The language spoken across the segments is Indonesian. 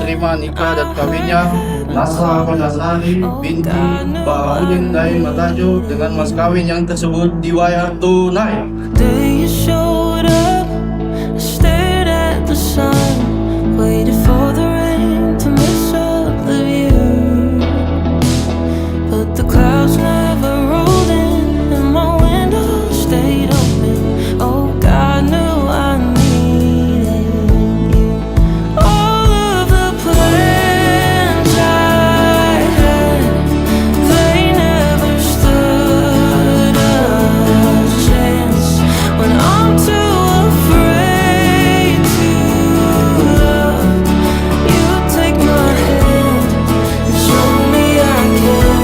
terima nikah dan kawinnya Nasra Nasrani binti Baharudin Naim Matajo dengan mas kawin yang tersebut dibayar tunai. Day you showed up, I stared at the sun, waited for the rain to mess up the view. But the clouds never rolled in and my window stayed open. Oh, God knew I needed you. All of the plans I had, they never stood a chance when I'm too afraid to love. You take my hand and show me I can.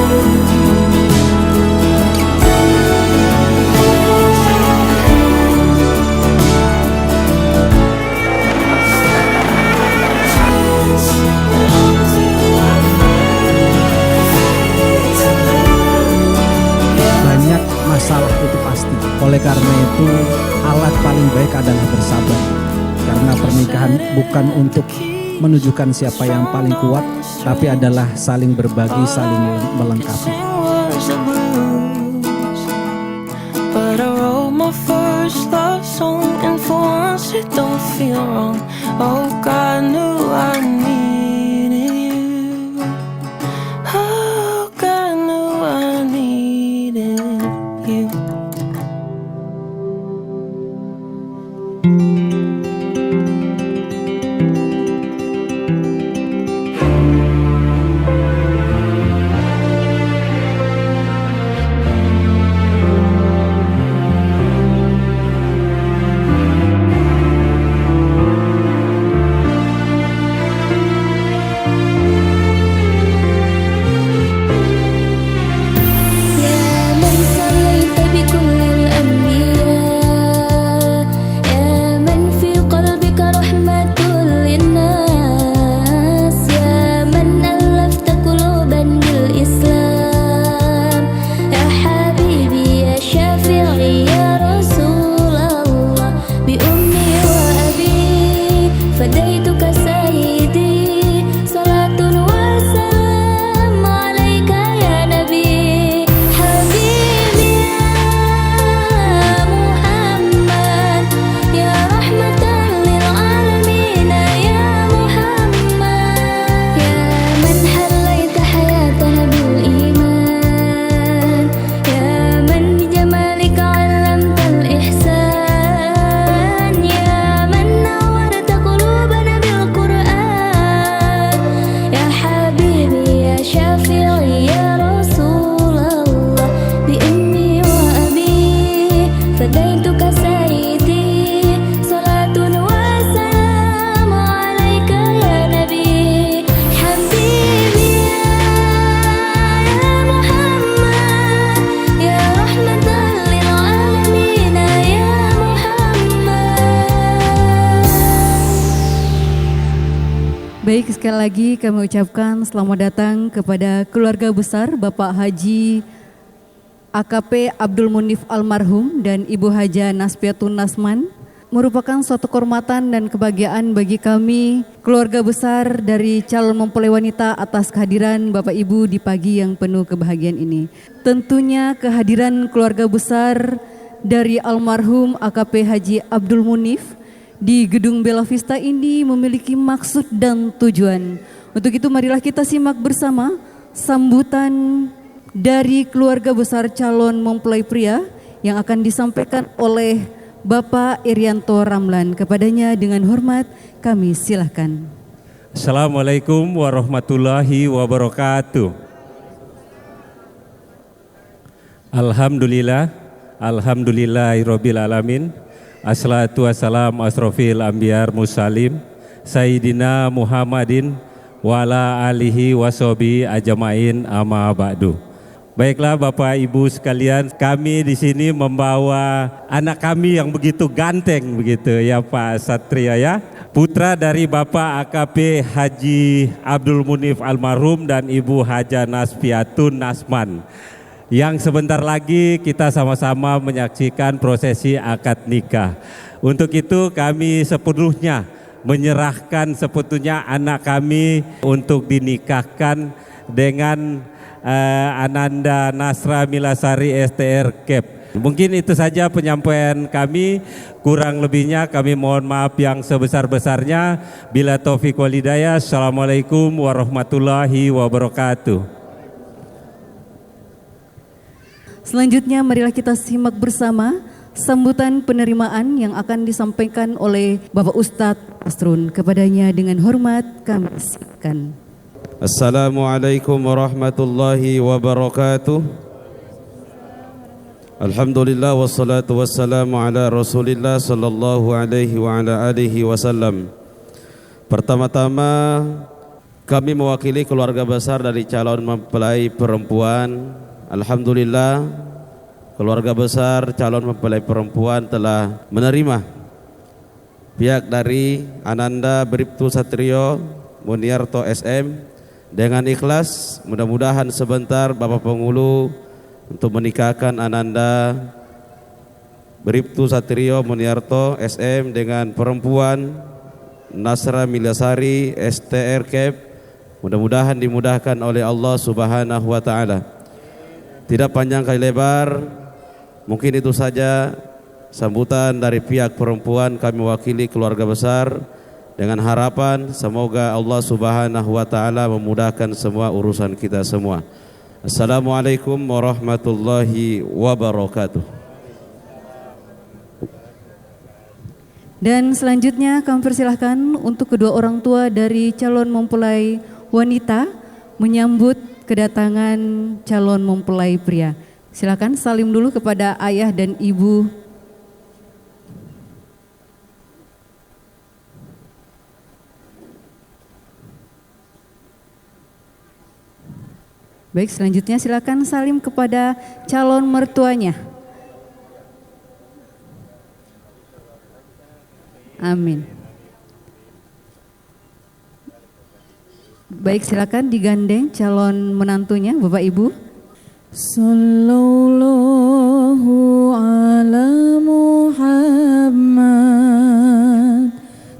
Banyak masalah itu pasti. Oleh karena itu, alat paling baik adalah bersabar. Karena pernikahan bukan untuk menunjukkan siapa yang paling kuat, tapi adalah saling berbagi, saling melengkapi. Was the blues, but I wrote my first love song, and for once it don't feel wrong. Oh, God knew I needed you. Oh, God knew I needed you. يا من صليت بكل الأنبياء، يا من في قلبك رحمة للناس، يا من ألفت قلوبا بالإسلام، يا حبيبي يا شافعي يا رسول الله، بأمي وأبي فديتك سيدي، صلاة وسلام عليك يا نبي. حبيبي يا محمد، يا رحمة للعالمين يا محمد، يا من حليت حياتنا بالإيمان، يا من بجمالك علمت الإحسان، يا من نورت قلوبنا بالقرآن، يا حبيبي يا شافعي يا رسول الله، بأمي وأبي فديتك سيدي، صلاة وسلام عليك يا نبي. حبيبي يا محمد، يا رحمة للعالمين يا محمد. Baik, sekali lagi kami ucapkan selamat datang kepada keluarga besar Bapak Haji AKP Abdul Munif almarhum dan Ibu Haja Naspiatun Nasman. Merupakan suatu kehormatan dan kebahagiaan bagi kami keluarga besar dari calon mempelai wanita atas kehadiran Bapak Ibu di pagi yang penuh kebahagiaan ini. Tentunya kehadiran keluarga besar dari almarhum AKP Haji Abdul Munif di Gedung Bella Vista ini memiliki maksud dan tujuan. Untuk itu marilah kita simak bersama sambutan dari keluarga besar calon mempelai pria yang akan disampaikan oleh Bapak Irianto Ramlan. Kepadanya dengan hormat kami silahkan. Assalamualaikum warahmatullahi wabarakatuh. Alhamdulillah, alhamdulillahirabbil alamin. Assalatu wassalamu asrofil anbiya'r mursalin Sayyidina Muhammadin wa ala alihi washabihi ajmain amma ba'du. Baiklah Bapak Ibu sekalian, kami di sini membawa anak kami yang begitu ganteng begitu ya Pak Satria ya. Putra dari Bapak AKP Haji Abdul Munif almarhum dan Ibu Haja Naspiatun Nasman. Yang sebentar lagi kita sama-sama menyaksikan prosesi akad nikah. Untuk itu kami sepenuhnya menyerahkan sebetulnya anak kami untuk dinikahkan dengan Ananda Nasra Milasari STR Kep. Mungkin itu saja penyampaian kami, kurang lebihnya kami mohon maaf yang sebesar-besarnya. Bila taufik wal hidayah. Assalamualaikum warahmatullahi wabarakatuh. Selanjutnya marilah kita simak bersama sambutan penerimaan yang akan disampaikan oleh Bapak Ustadz Asrun. Kepadanya dengan hormat kami silakan. Assalamualaikum warahmatullahi wabarakatuh. Alhamdulillah wassalatu wassalamu ala Rasulillah sallallahu alaihi wa ala alihi wasallam. Pertama-tama kami mewakili keluarga besar dari calon mempelai perempuan. Alhamdulillah keluarga besar calon mempelai perempuan telah menerima pihak dari Ananda Bribtu Satrio Muniarto SM dengan ikhlas. Mudah-mudahan sebentar Bapak Penghulu untuk menikahkan Ananda Bribtu Satrio Muniarto SM dengan perempuan Nasra Milasari STR Kep. Mudah-mudahan dimudahkan oleh Allah Subhanahu wa taala. Tidak panjang kali lebar, mungkin itu saja sambutan dari pihak perempuan. Kami mewakili keluarga besar dengan harapan semoga Allah Subhanahu wa taala memudahkan semua urusan kita semua. Assalamualaikum warahmatullahi wabarakatuh. Dan selanjutnya kami persilahkan untuk kedua orang tua dari calon mempelai wanita menyambut kedatangan calon mempelai pria. Silakan salim dulu kepada ayah dan ibu. Baik, selanjutnya silakan salim kepada calon mertuanya. Amin. Baik, silakan digandeng calon menantunya, Bapak Ibu. Sallallahu ala Muhammad,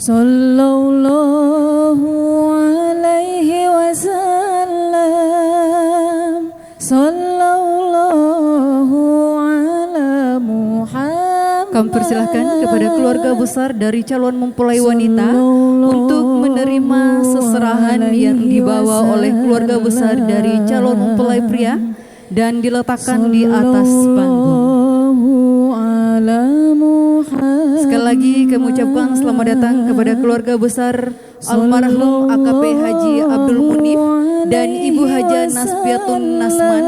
sallallahu alaihi wasallam, sallallahu ala Muhammad. Kami persilahkan kepada keluarga besar dari calon mempelai wanita untuk menerima seserahan yang dibawa oleh keluarga besar dari calon mempelai pria dan diletakkan di atas panggung. Sekali lagi kami ucapkan selamat datang kepada keluarga besar almarhum AKP Haji Abdul Munif dan Ibu Haja Naspiatun Nasman.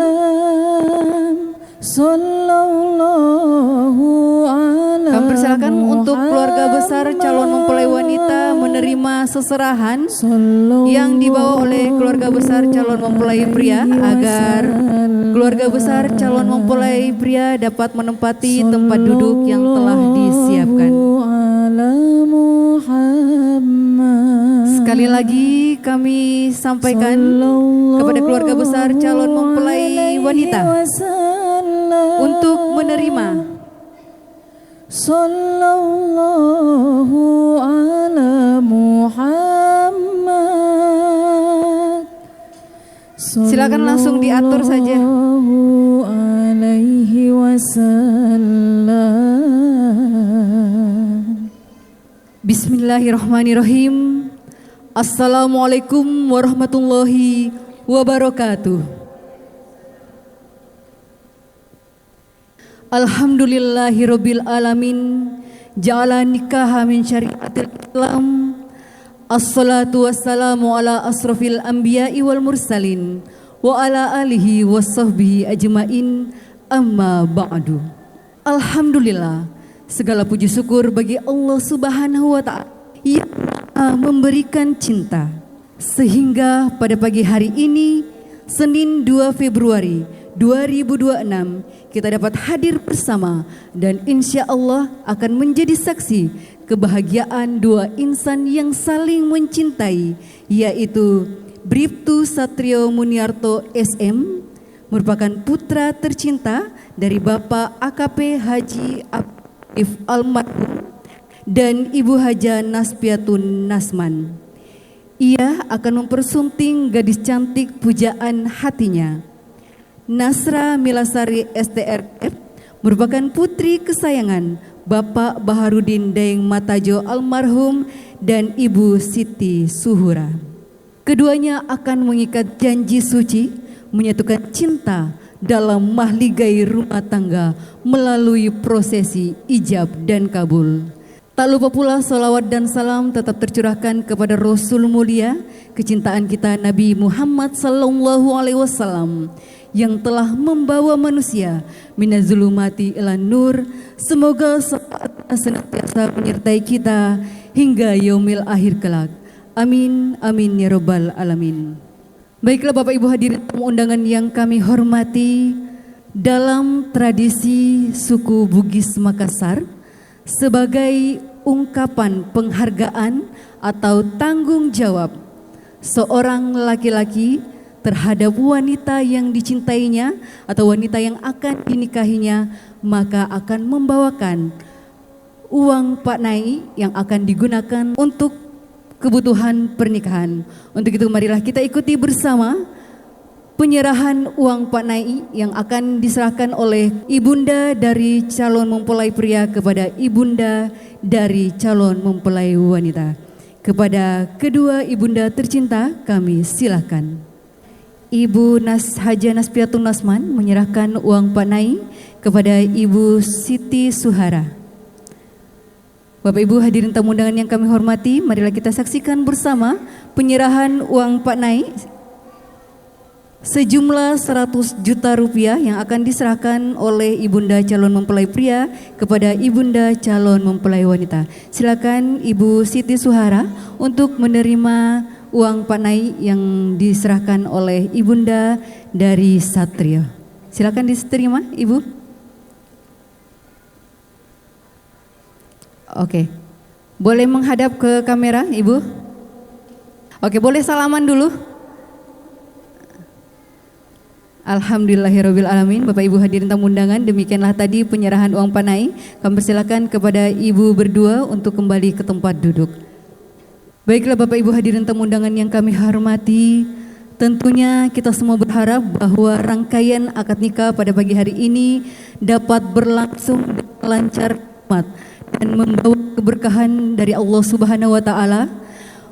Kami persilakan untuk keluarga besar calon mempelai wanita menerima seserahan yang dibawa oleh keluarga besar calon mempelai pria agar keluarga besar calon mempelai pria dapat menempati tempat duduk yang telah disiapkan. Sekali lagi kami sampaikan kepada keluarga besar calon mempelai wanita untuk menerima Sallallahu ala Muhammad. Silakan langsung diatur saja. Sallallahu alaihi wasallam. Bismillahirrahmanirrahim. Assalamualaikum warahmatullahi wabarakatuh. Alhamdulillahirabbil alamin, ja'ala nikaha min syariatil Islam. Assalatu wassalamu ala asrafil anbiya'i wal mursalin wa ala alihi wassahbihi ajmain, amma ba'du. Alhamdulillah, segala puji syukur bagi Allah Subhanahu wa ta'ala yang memberikan cinta, sehingga pada pagi hari ini Senin 2 Februari 2026 kita dapat hadir bersama dan insya Allah akan menjadi saksi kebahagiaan dua insan yang saling mencintai, yaitu Bribtu Satrio Muniarto SM merupakan putra tercinta dari Bapak AKP Haji Abdul Almarhum dan Ibu Haja Naspiatun Nasman. Ia akan mempersunting gadis cantik pujaan hatinya. Nasra Milasari STRF merupakan putri kesayangan Bapak Baharudin Daeng Matajo almarhum dan Ibu Siti Suhura. Keduanya akan mengikat janji suci menyatukan cinta dalam mahligai rumah tangga melalui prosesi ijab dan kabul. Tak lupa pula salawat dan salam tetap tercurahkan kepada Rasul mulia, kecintaan kita Nabi Muhammad sallallahu alaihi wasallam yang telah membawa manusia minazulumati ila nur. Semoga syafaatnya senantiasa menyertai kita hingga yaumil akhir kelak. Amin amin ya rabbal alamin. Baiklah Bapak Ibu hadirin tamu undangan yang kami hormati, dalam tradisi suku Bugis Makassar, sebagai ungkapan penghargaan atau tanggung jawab seorang laki-laki terhadap wanita yang dicintainya atau wanita yang akan dinikahinya, maka akan membawakan uang Pak Nai yang akan digunakan untuk kebutuhan pernikahan. Untuk itu marilah kita ikuti bersama penyerahan uang Pak Nai yang akan diserahkan oleh ibunda dari calon mempelai pria kepada ibunda dari calon mempelai wanita. Kepada kedua ibunda tercinta kami silakan. Ibu Haja Naspiatun Nasman menyerahkan uang Pak Nai kepada Ibu Siti Suhara. Bapak Ibu hadirin tamu undangan yang kami hormati, marilah kita saksikan bersama penyerahan uang Pak Nai sejumlah 100 juta rupiah yang akan diserahkan oleh ibunda calon mempelai pria kepada ibunda calon mempelai wanita. Silakan Ibu Siti Suhara untuk menerima uang Pak Nai yang diserahkan oleh ibunda dari Satrio. Silakan diterima Ibu. Oke. Boleh menghadap ke kamera Ibu? Oke, boleh salaman dulu. Alhamdulillahirrabbilalamin. Bapak Ibu hadirin tamu undangan, demikianlah tadi penyerahan uang Pak Nai. Kami persilakan kepada Ibu berdua untuk kembali ke tempat duduk. Baiklah Bapak Ibu hadirin tamu undangan yang kami hormati, tentunya kita semua berharap bahwa rangkaian akad nikah pada pagi hari ini dapat berlangsung dengan lancar dan membawa keberkahan dari Allah Subhanahu wa taala.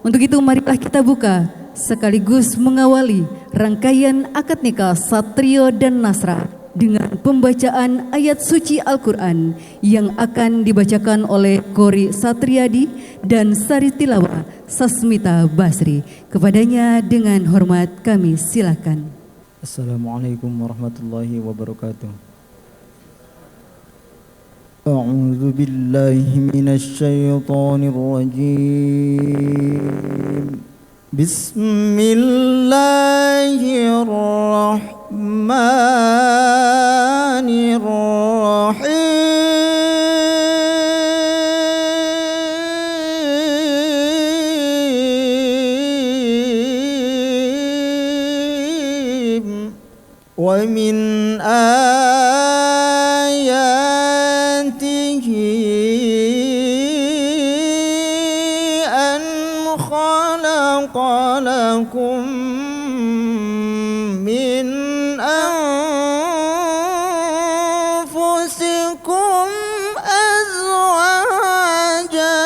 Untuk itu marilah kita buka sekaligus mengawali rangkaian akad nikah Satrio dan Nasra dengan pembacaan ayat suci Al-Quran yang akan dibacakan oleh Qori Satriadi dan Sari Tilawah Sasmita Basri. Kepadanya dengan hormat kami silakan. Assalamualaikum warahmatullahi wabarakatuh. A'udzu billahi minasy syaithanir rajim. Bismillahirrahmanirrahim. Wa min خلقكم من أنفسكم أزواجا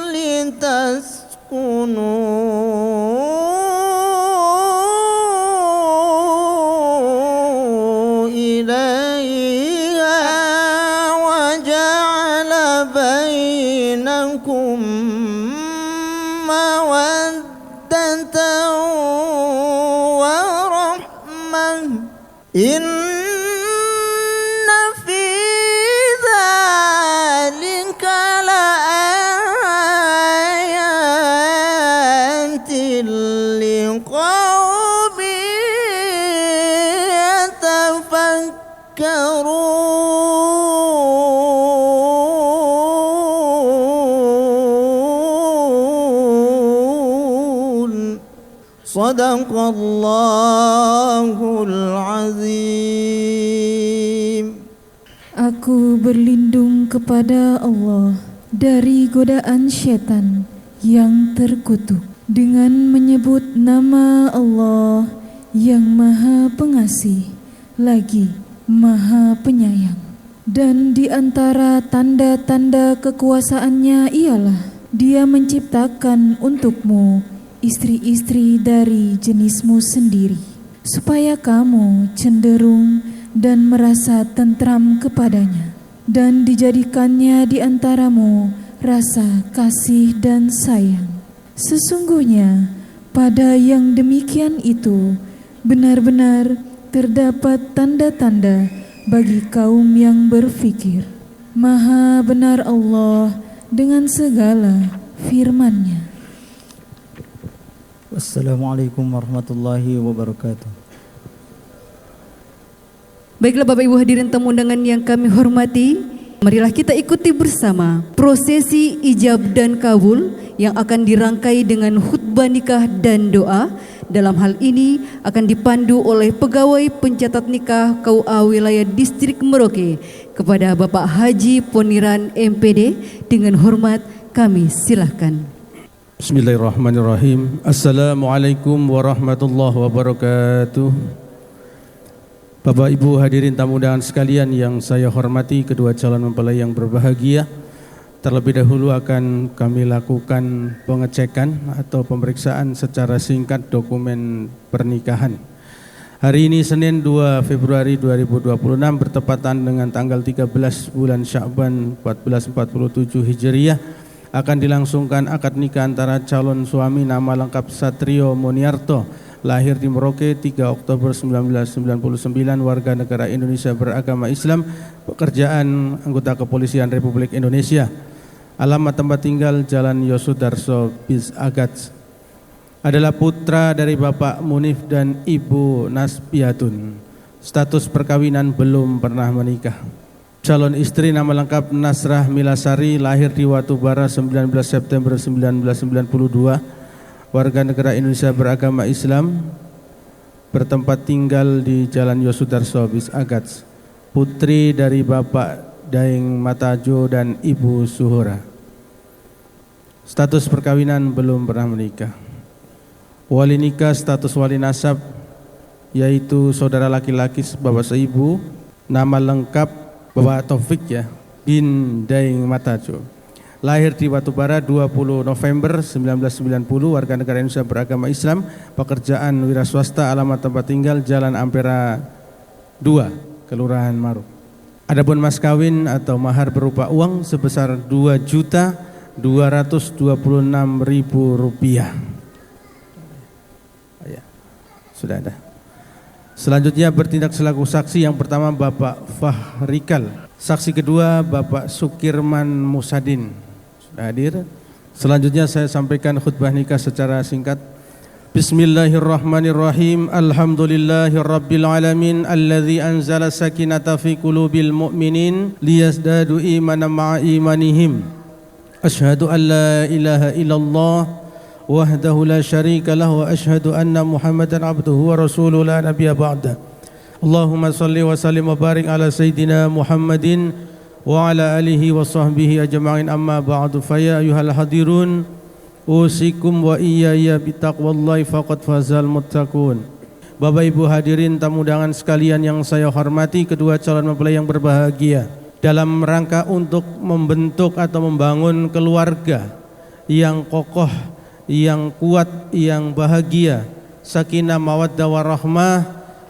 لتسكنوا إليها وجعل بينكم مودة ورحمة إن في ذلك لآيات لقوم يتفكرون. Sadaqallahul azim. Aku berlindung kepada Allah dari godaan setan yang terkutuk dengan menyebut nama Allah yang Maha Pengasih lagi Maha Penyayang. Dan di antara tanda-tanda kekuasaannya ialah Dia menciptakan untukmu istri-istri dari jenismu sendiri, supaya kamu cenderung dan merasa tentram kepadanya, dan dijadikannya di antaramu rasa kasih dan sayang. Sesungguhnya pada yang demikian itu benar-benar terdapat tanda-tanda bagi kaum yang berfikir. Maha benar Allah dengan segala firman-Nya. Wassalamualaikum warahmatullahi wabarakatuh. Baiklah Bapak Ibu hadirin tamu undangan yang kami hormati, marilah kita ikuti bersama prosesi ijab dan kabul yang akan dirangkai dengan khutbah nikah dan doa. Dalam hal ini akan dipandu oleh pegawai pencatat nikah KUA Wilayah Distrik Merauke kepada Bapak Haji Poniran MPD. Dengan hormat kami silahkan. Bismillahirrahmanirrahim. Assalamualaikum warahmatullahi wabarakatuh. Bapak Ibu hadirin tamu undangan sekalian yang saya hormati, kedua calon mempelai yang berbahagia, terlebih dahulu akan kami lakukan pengecekan atau pemeriksaan secara singkat dokumen pernikahan. Hari ini Senin 2 Februari 2026 bertepatan dengan tanggal 13 bulan Sya'ban 1447 Hijriah, akan dilangsungkan akad nikah antara calon suami nama lengkap Satrio Muniarto, lahir di Merauke 3 Oktober 1999, warga negara Indonesia beragama Islam, pekerjaan anggota Kepolisian Republik Indonesia, alamat tempat tinggal Jalan Yosudarso bis Agats. Adalah putra dari Bapak Munif dan Ibu Naspiatun. Status perkawinan belum pernah menikah. Calon istri nama lengkap Nasrah Milasari, lahir di Watubara 19 September 1992, warga negara Indonesia beragama Islam, bertempat tinggal di Jalan Yosudarso bis Agats. Putri dari Bapak Daeng Matajo dan Ibu Suhora. Status perkawinan belum pernah menikah. Wali nikah status wali nasab, yaitu saudara laki-laki bapak seibu, nama lengkap Bapak Taufik bin Daeng Matajo, lahir di Batubara 20 November 1990, warga negara Indonesia beragama Islam, pekerjaan wira swasta, alamat tempat tinggal Jalan Ampera 2, Kelurahan Maru. Adapun mas kawin atau mahar berupa uang sebesar Rp2.226.000. Ya, sudah ada. Selanjutnya bertindak selaku saksi yang pertama Bapak Fahrikal, saksi kedua Bapak Sukirman Musadin sudah hadir. Selanjutnya saya sampaikan khutbah nikah secara singkat. Bismillahirrahmanirrahim. Alhamdulillahirabbil alamin alladzi anzala sakinata fi qulubil mu'minin liyazdadu imanan ma'a imanihim. Asyhadu an la ilaha illallah wahdahu la syarika lahu wa asyhadu anna Muhammadan abduhu wa rasuluhu la nabiyya ba'da. Allahumma salli wa sallim wa barik ala sayyidina Muhammadin wa ala alihi wa sahbihi ajma'in, amma ba'du. Fa ya ayyuhal hadirun usikum wa iyaya bitaqwallahi faqad fazal muttaqun. Bapak Ibu hadirin tamu undangan sekalian yang saya hormati, kedua calon mempelai yang berbahagia, dalam rangka untuk membentuk atau membangun keluarga yang kokoh, yang kuat, yang bahagia, sakinah mawaddah warahmah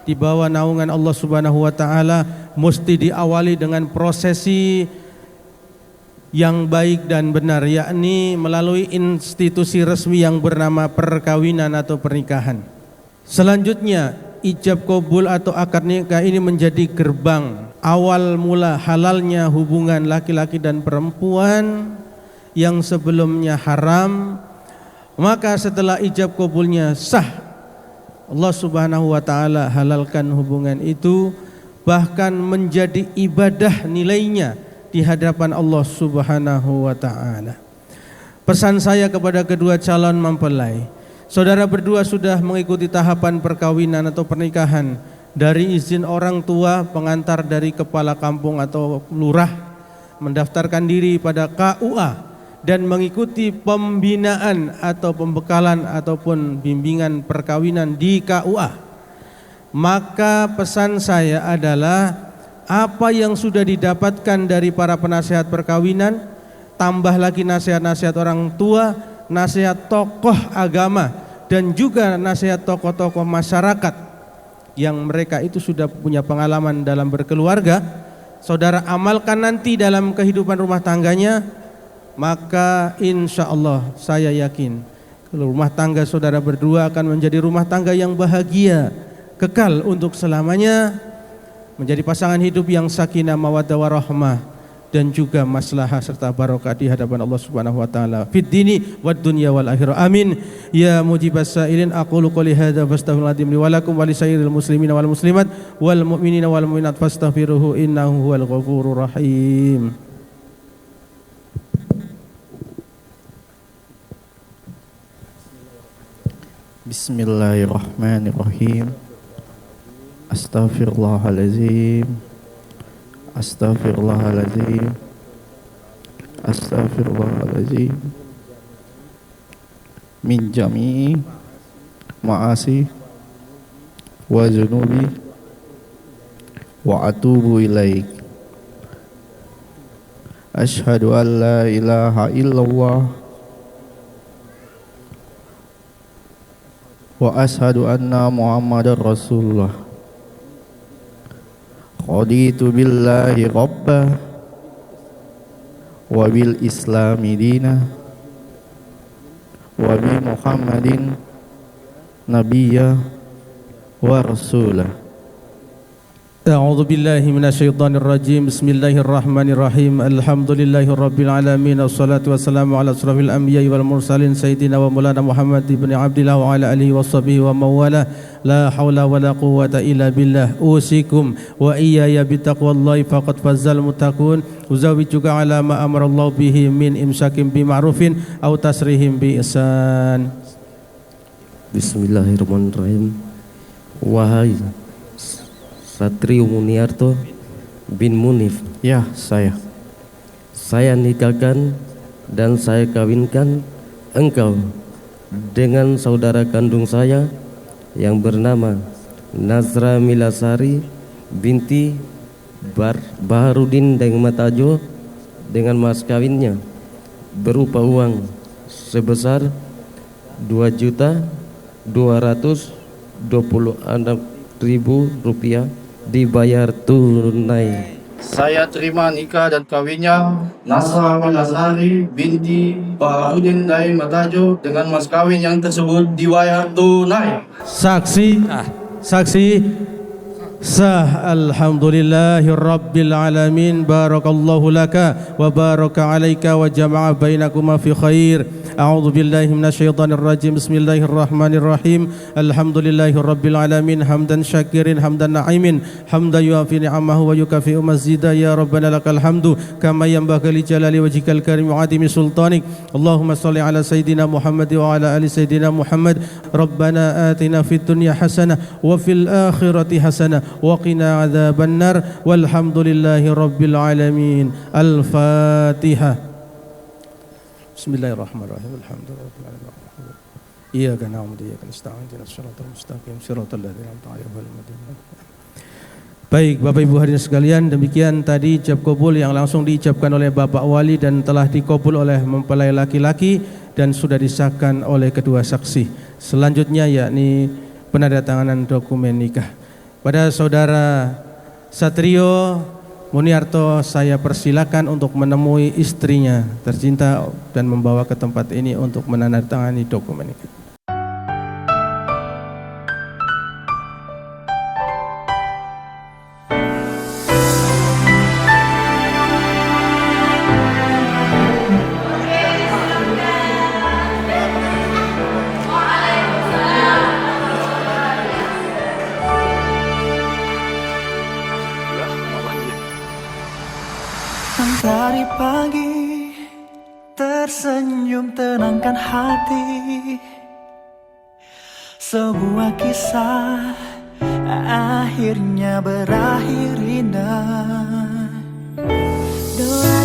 di bawah naungan Allah Subhanahu wa taala, mesti diawali dengan prosesi yang baik dan benar, yakni melalui institusi resmi yang bernama perkawinan atau pernikahan. Selanjutnya ijab qabul atau akad nikah ini menjadi gerbang awal mula halalnya hubungan laki-laki dan perempuan yang sebelumnya haram. Maka setelah ijab qabulnya sah, Allah Subhanahu wa taala halalkan hubungan itu, bahkan menjadi ibadah nilainya di hadapan Allah Subhanahu wa taala. Pesan saya kepada kedua calon mempelai, saudara berdua sudah mengikuti tahapan perkawinan atau pernikahan dari izin orang tua, pengantar dari kepala kampung atau lurah, mendaftarkan diri pada KUA dan mengikuti pembinaan atau pembekalan ataupun bimbingan perkawinan di KUA, maka pesan saya adalah apa yang sudah didapatkan dari para penasehat perkawinan, tambah lagi nasihat-nasihat orang tua, nasihat tokoh agama, dan juga nasihat tokoh-tokoh masyarakat yang mereka itu sudah punya pengalaman dalam berkeluarga, saudara amalkan nanti dalam kehidupan rumah tangganya, maka insya Allah saya yakin rumah tangga saudara berdua akan menjadi rumah tangga yang bahagia, kekal untuk selamanya, menjadi pasangan hidup yang sakinah mawaddah warahmah dan juga maslahah serta barokah di hadapan Allah Subhanahu wa taala fid dini wad dunya wal akhirah. Amin. Ya mujibas sailin aqulu qouli hadza fastaghfirullahi li wa lakum wa lisairil muslimina wal muslimat wal mu'minina wal mu'minat fastaghfiruhu innahu huwal ghafurur rahim. Bismillahirrahmanirrahim. Astaghfirullahaladzim. Astaghfirullahaladzim. Astaghfirullahaladzim. Min jami'i ma'asi wa zunubi wa atubu ilaik. Ashhadu an la ilaha illallah wa ashhadu anna Muhammadar Rasulullah. Qaditu billahi rabba wa bil islami dina wa bi Muhammadin nabiyya wa rasulah. A'udzu billahi minasyaitonir rajim. Bismillahirrahmanirrahim. Alhamdulillahirabbil alamin. Wassalatu wassalamu ala asrofil anbiya'i wal mursalin sayyidina wa maulana Muhammad ibn Abdillah wa ala alihi washabihi wa mawala. La haula wala quwwata illa billah. Usikum wa iyaya bittaqwallahi faqad fazzal muttaqun. Uzawijuka ala ma amarallahu bihi min imsakim bi ma'rufin aw tasrihim bi ihsan. Bismillahirrahmanirrahim. Wahai Satrio Muniarto bin Munif. Ya, saya nikahkan dan saya kawinkan engkau dengan saudara kandung saya yang bernama Nazra Milasari binti Baharudin Dengmatajo dengan mas kawinnya berupa uang sebesar 2.226.000 rupiah dibayar tunai. Saya terima nikah dan kawinnya Nasra Milasari binti Baharudin Dengmatajo dengan mas kawin yang tersebut dibayar tunai. Saksi sah. Alhamdulillahi rabbil alamin. Barakallahu laka wa baraka alaika wa jama'a bainakuma fi khair. A'udzu billahi minasyaitonir rajim. Bismillahirrahmanirrahim. Alhamdulillahi rabbil alamin. Hamdan syakirin hamdan na'imin, hamdan yuafi ni'amahu wa yukafi'u mazida. Ya rabbana lakal hamdu kama yanbaghi li jalali wajhikal karim wa 'azimi sultanik. Allahumma shalli ala sayidina Muhammad wa ala ali sayidina Muhammad. Rabbana atina fid dunya hasanah wa fil akhirati hasanah wa qina adzabannar. Walhamdulillahi rabbil alamin. Al-Fatihah. Bismillahirrahmanirrahim. Alhamdulillahirabbil alamin. Iyyaka na'budu wa iyyaka nasta'in. Ihdinas siratal mustaqim. Siratal ladzina an'amta 'alaihim. Baik, Bapak Ibu hadirin sekalian, demikian tadi ijab kabul yang langsung diucapkan oleh Bapak Wali dan telah dikabul oleh mempelai laki-laki dan sudah disahkan oleh kedua saksi. Selanjutnya yakni penandatanganan dokumen nikah. Pada saudara Satrio Muniarto saya persilakan untuk menemui istrinya tercinta dan membawa ke tempat ini untuk menandatangani dokumen nikah. Dari pagi tersenyum tenangkan hati, sebuah kisah akhirnya berakhir indah. Doa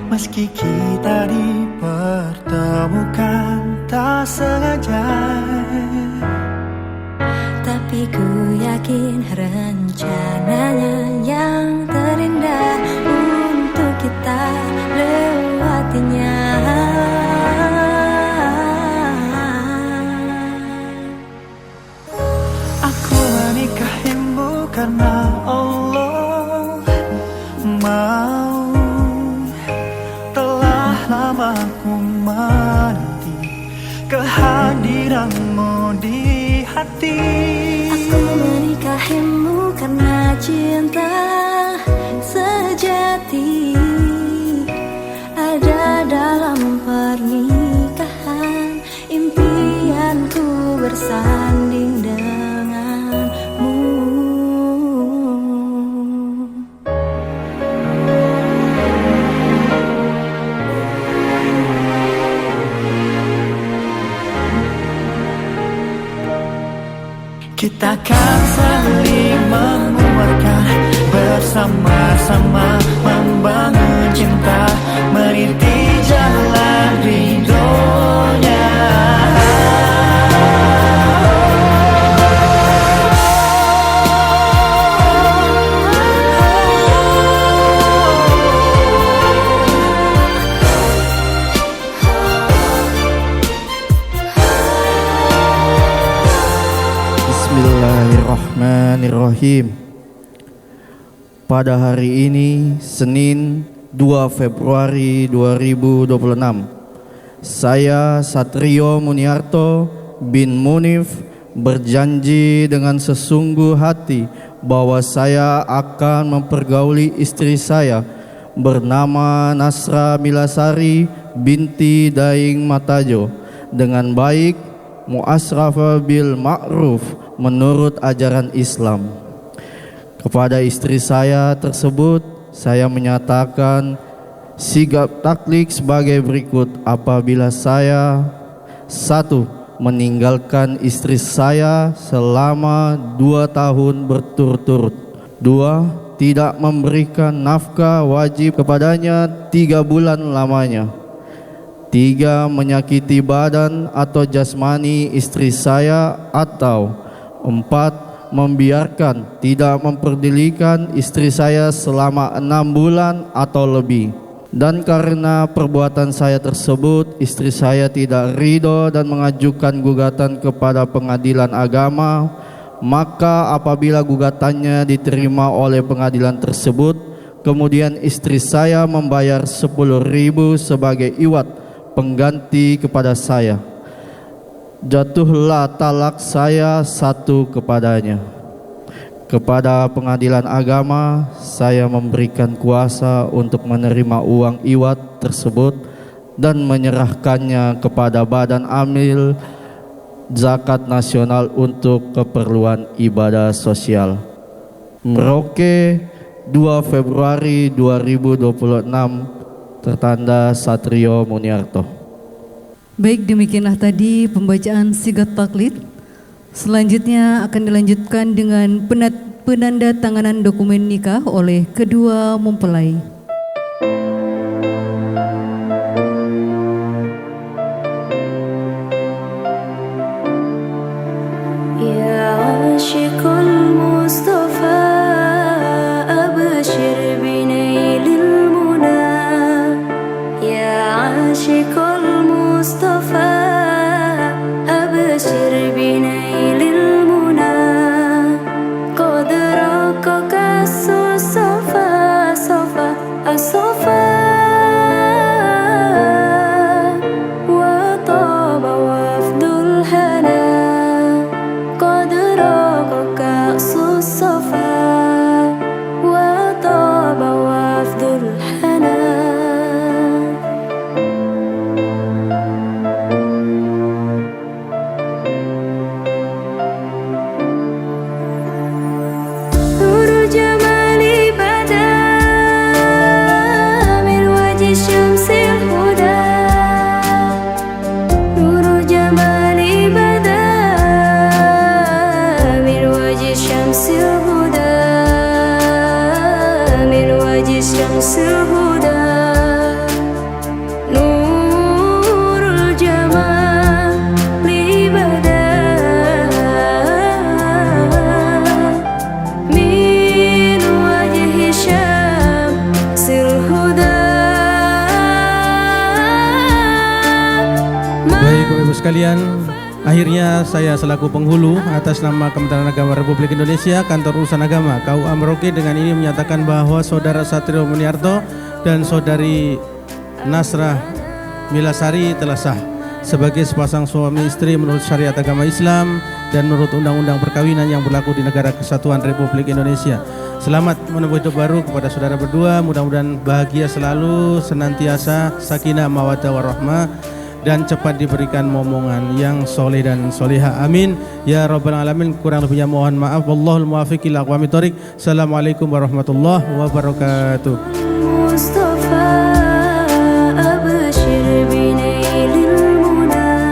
Meski kita dipertemukan tak sengaja, tapi ku yakin rencananya yang terindah untuk kita lewatinya. Aku menikahimu karena Allah mau. Telah lama ku menanti kehadiranmu di hati. Aku menikahimu karena cinta sejati ada dalam pernikahan. Impianku bersanding denganmu. Kita akan saling menguatkan, bersama-sama membangun cinta, meniti jalan ridhonya. Bismillahirrahmanirrahim. Pada hari ini, Senin 2 Februari 2026, saya Satrio Muniarto bin Munif berjanji dengan sesungguh hati bahwa saya akan mempergauli istri saya bernama Nasra Milasari binti Daing Matajo dengan baik, mu'asrafa bil ma'ruf menurut ajaran Islam. Kepada istri saya tersebut, saya menyatakan sigap taklik sebagai berikut. Apabila saya 1. Meninggalkan istri saya selama 2 tahun berturut-turut. 2. Tidak memberikan nafkah wajib kepadanya 3 bulan lamanya. 3. Menyakiti badan atau jasmani istri saya. Atau 4. Membiarkan, tidak memperdulikan istri saya selama 6 bulan atau lebih. Dan karena perbuatan saya tersebut, istri saya tidak ridho dan mengajukan gugatan kepada pengadilan agama. Maka apabila gugatannya diterima oleh pengadilan tersebut, kemudian istri saya membayar 10.000 sebagai iwat pengganti kepada saya, jatuhlah talak saya 1 kepadanya. Kepada pengadilan agama, saya memberikan kuasa untuk menerima uang iwat tersebut dan menyerahkannya kepada Badan Amil Zakat Nasional untuk keperluan ibadah sosial. Merauke 2 Februari 2026, tertanda Satrio Muniarto. Baik, demikianlah tadi pembacaan sigat taklid. Selanjutnya akan dilanjutkan dengan penanda tanganan dokumen nikah oleh kedua mempelai. Ya Ashikul Mustafa abshir binailil muna. Ya Ashikul Mustafa abshir binailil muna. Qad raqaka as-safa safa as-safa wa taba wafdul hana. Qad raqaka as-safa wa taba wafdul hana. sekalian, akhirnya saya selaku penghulu atas nama Kementerian Agama Republik Indonesia, Kantor Urusan Agama KUA Merauke dengan ini menyatakan bahwa Saudara Satrio Muniarto dan Saudari Nasrah Milasari telah sah sebagai sepasang suami istri menurut syariat agama Islam dan menurut undang-undang perkawinan yang berlaku di Negara Kesatuan Republik Indonesia. Selamat menempuh hidup baru kepada saudara berdua, mudah-mudahan bahagia selalu, senantiasa sakinah mawaddah warahmah, dan cepat diberikan momongan yang soleh dan soleha. Amin ya rabbal alamin. Kurang lebihnya mohon maaf. Wallahul muwaffiq ila aqwamit thoriq. Assalamualaikum warahmatullahi wabarakatuh.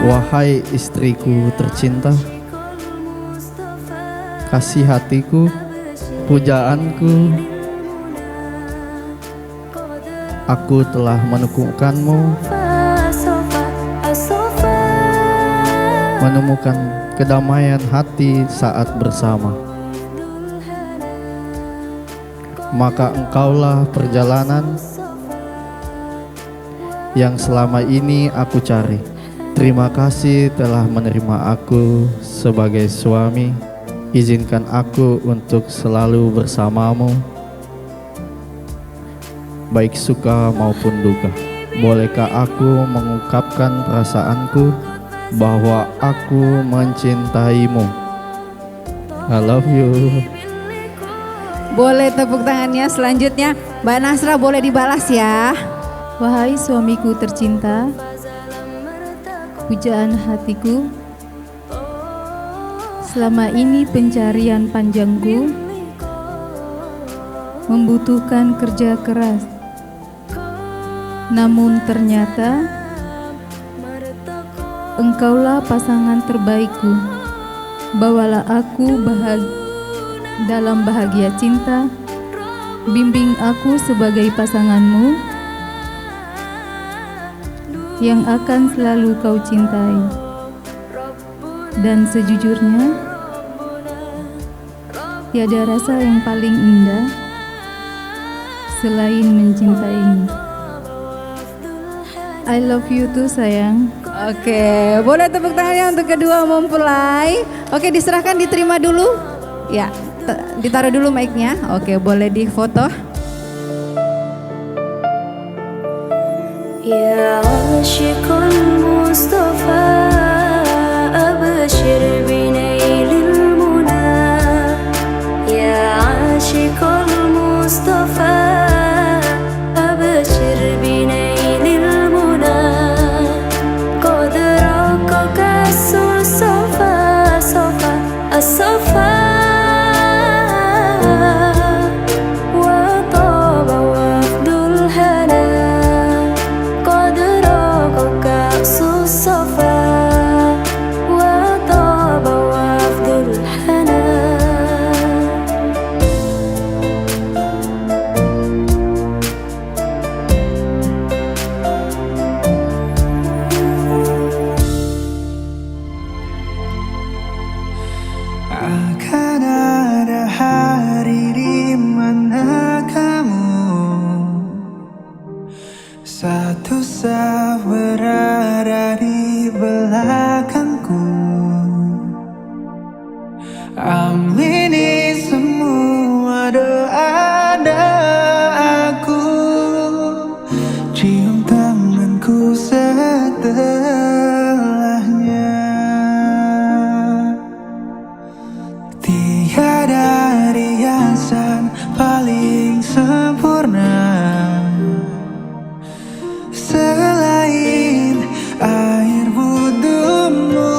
Wahai istriku tercinta, kasih hatiku, pujaanku, aku telah menemukanmu, menemukan kedamaian hati saat bersama. Maka engkaulah perjalanan yang selama ini aku cari. Terima kasih telah menerima aku sebagai suami. Izinkan aku untuk selalu bersamamu, baik suka maupun duka. Bolehkah aku mengungkapkan perasaanku bahwa aku mencintaimu? I love you. Boleh tepuk tangannya. Selanjutnya Mbak Nasrah boleh dibalas ya. Wahai suamiku tercinta, pujaan hatiku, selama ini pencarian panjangku membutuhkan kerja keras. Namun ternyata engkaulah pasangan terbaikku. Bawalah aku dalam bahagia cinta. Bimbing aku sebagai pasanganmu yang akan selalu kau cintai. Dan sejujurnya, tiada rasa yang paling indah selain mencintaimu. I love you too sayang. Oke, boleh tepuk tangannya untuk kedua mempelai. Oke, diserahkan, diterima dulu. Ya, ditaruh dulu mic-nya. Oke, boleh difoto. يا عاشق المصطفى أبشر بنيل المنى يا عاشق المصطفى أبشر بنيل المنى قد رقك الصفا صفا الصفا وطاب وفد الهنا الصفا وطاب وفد الحنا Akan ada hari di mana kamu satu saf berada di belakangku. Amini semua doa-doaku, cium tanganku setelahnya. Tiada riasan paling sempurna selain air wudhumu.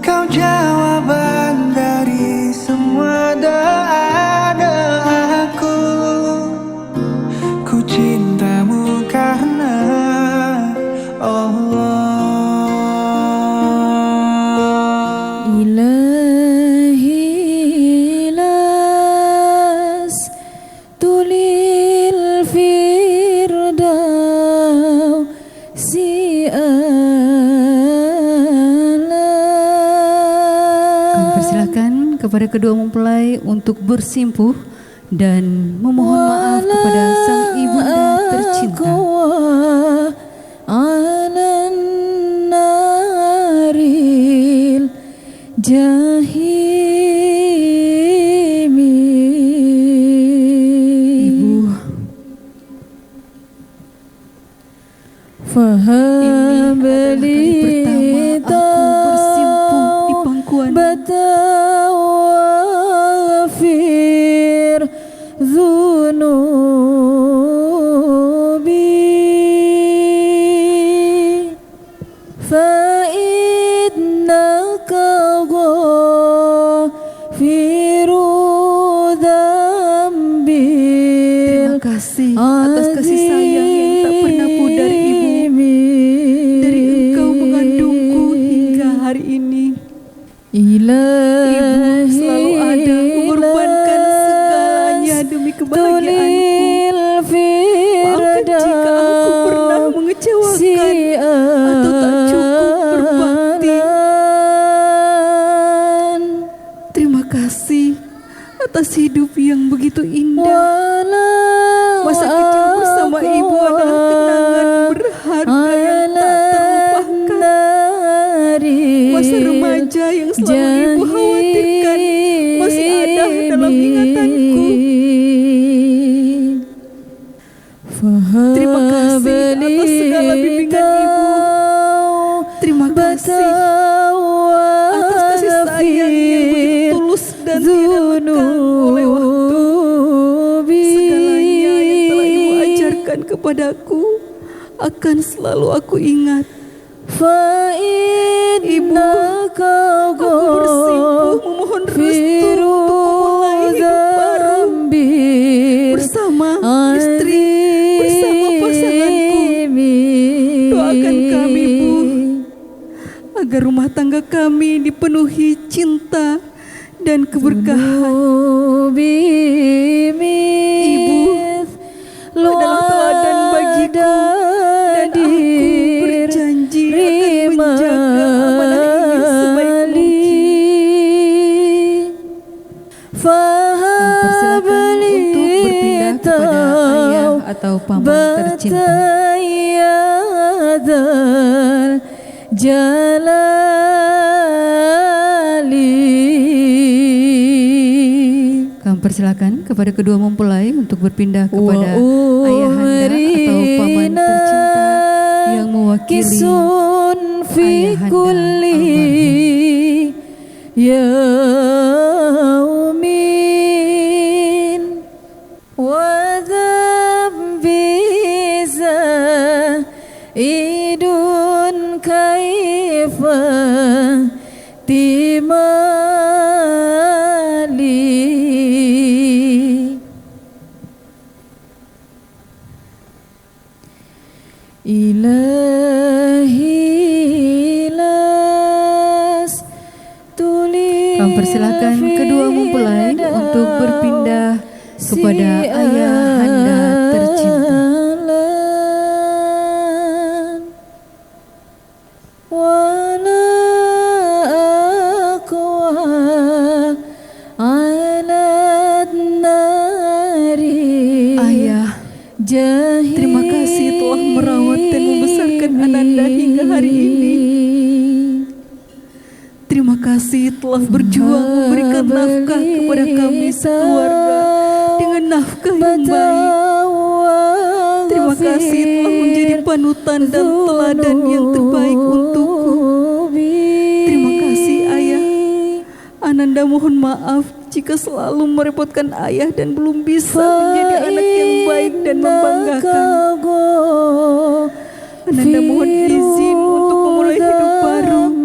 Kau jawaban dari semua doa-doaku. Ku cintamu karena Allah. Ilahi las tulil firdausi ala. Kami persilakan kepada kedua mempelai untuk bersimpuh dan memohon maaf kepada sang ibunda tercinta. Faham bersimpuh di pangkuan batawafir zunubi fa'innaka ghafiru dzambil. Terima kasih atas kasih sayang yang tak pernah pudar Ibu. Dari Engkau mengandungku hingga hari ini. Ibu selalu ada mengorbankan segalanya demi kebahagiaanku. Maafkan jika aku pernah mengecewakan atau tak cukup berbakti. Terima kasih atas hidup yang begitu indah. Masa kecil bersama Ibu adalah kenangan berharga yang tak terlupakan. Masa remaja yang selalu Ibu khawatirkan masih ada dalam ingatanku. Terima kasih atas segala bimbingan Ibu. Terima kasih atas kasih sayang yang begitu tulus dan tidak lekang oleh waktu. Segalanya yang telah Ibu ajarkan kepadaku akan selalu aku ingat. Ibu, aku bersimpuh memohon restu untuk memulai hidup baru bersama istri, bersama pasanganku. Doakan kami, Bu, agar rumah tangga kami dipenuhi cinta dan keberkahan. Ibu adalah teladan bagiku dan aku berjanji akan menjaga amanah ini sebaik mungkin. Persilakan untuk berpindah kepada ayah atau paman tercinta. Kami persilakan kepada kedua mempelai untuk berpindah kepada ayahanda atau paman tercinta yang mewakili ayahanda almarhum. Yaumin wa dzambi zaidun kaifa timali ilahi las tuli. Kami persilakan kedua mempelai untuk berpindah kepada ayahanda tercinta. Wala aqwa ala nari. Ayah, terima kasih telah merawat dan membesarkan Ananda hingga hari ini. Terima kasih telah berjuang memberikan nafkah kepada kami sekeluarga dengan nafkah yang baik. Terima kasih telah menjadi panutan dan teladan yang terbaik untukku. Terima kasih Ayah. Ananda mohon maaf jika selalu merepotkan Ayah dan belum bisa menjadi anak yang baik dan membanggakan. Ananda mohon izin untuk memulai hidup baru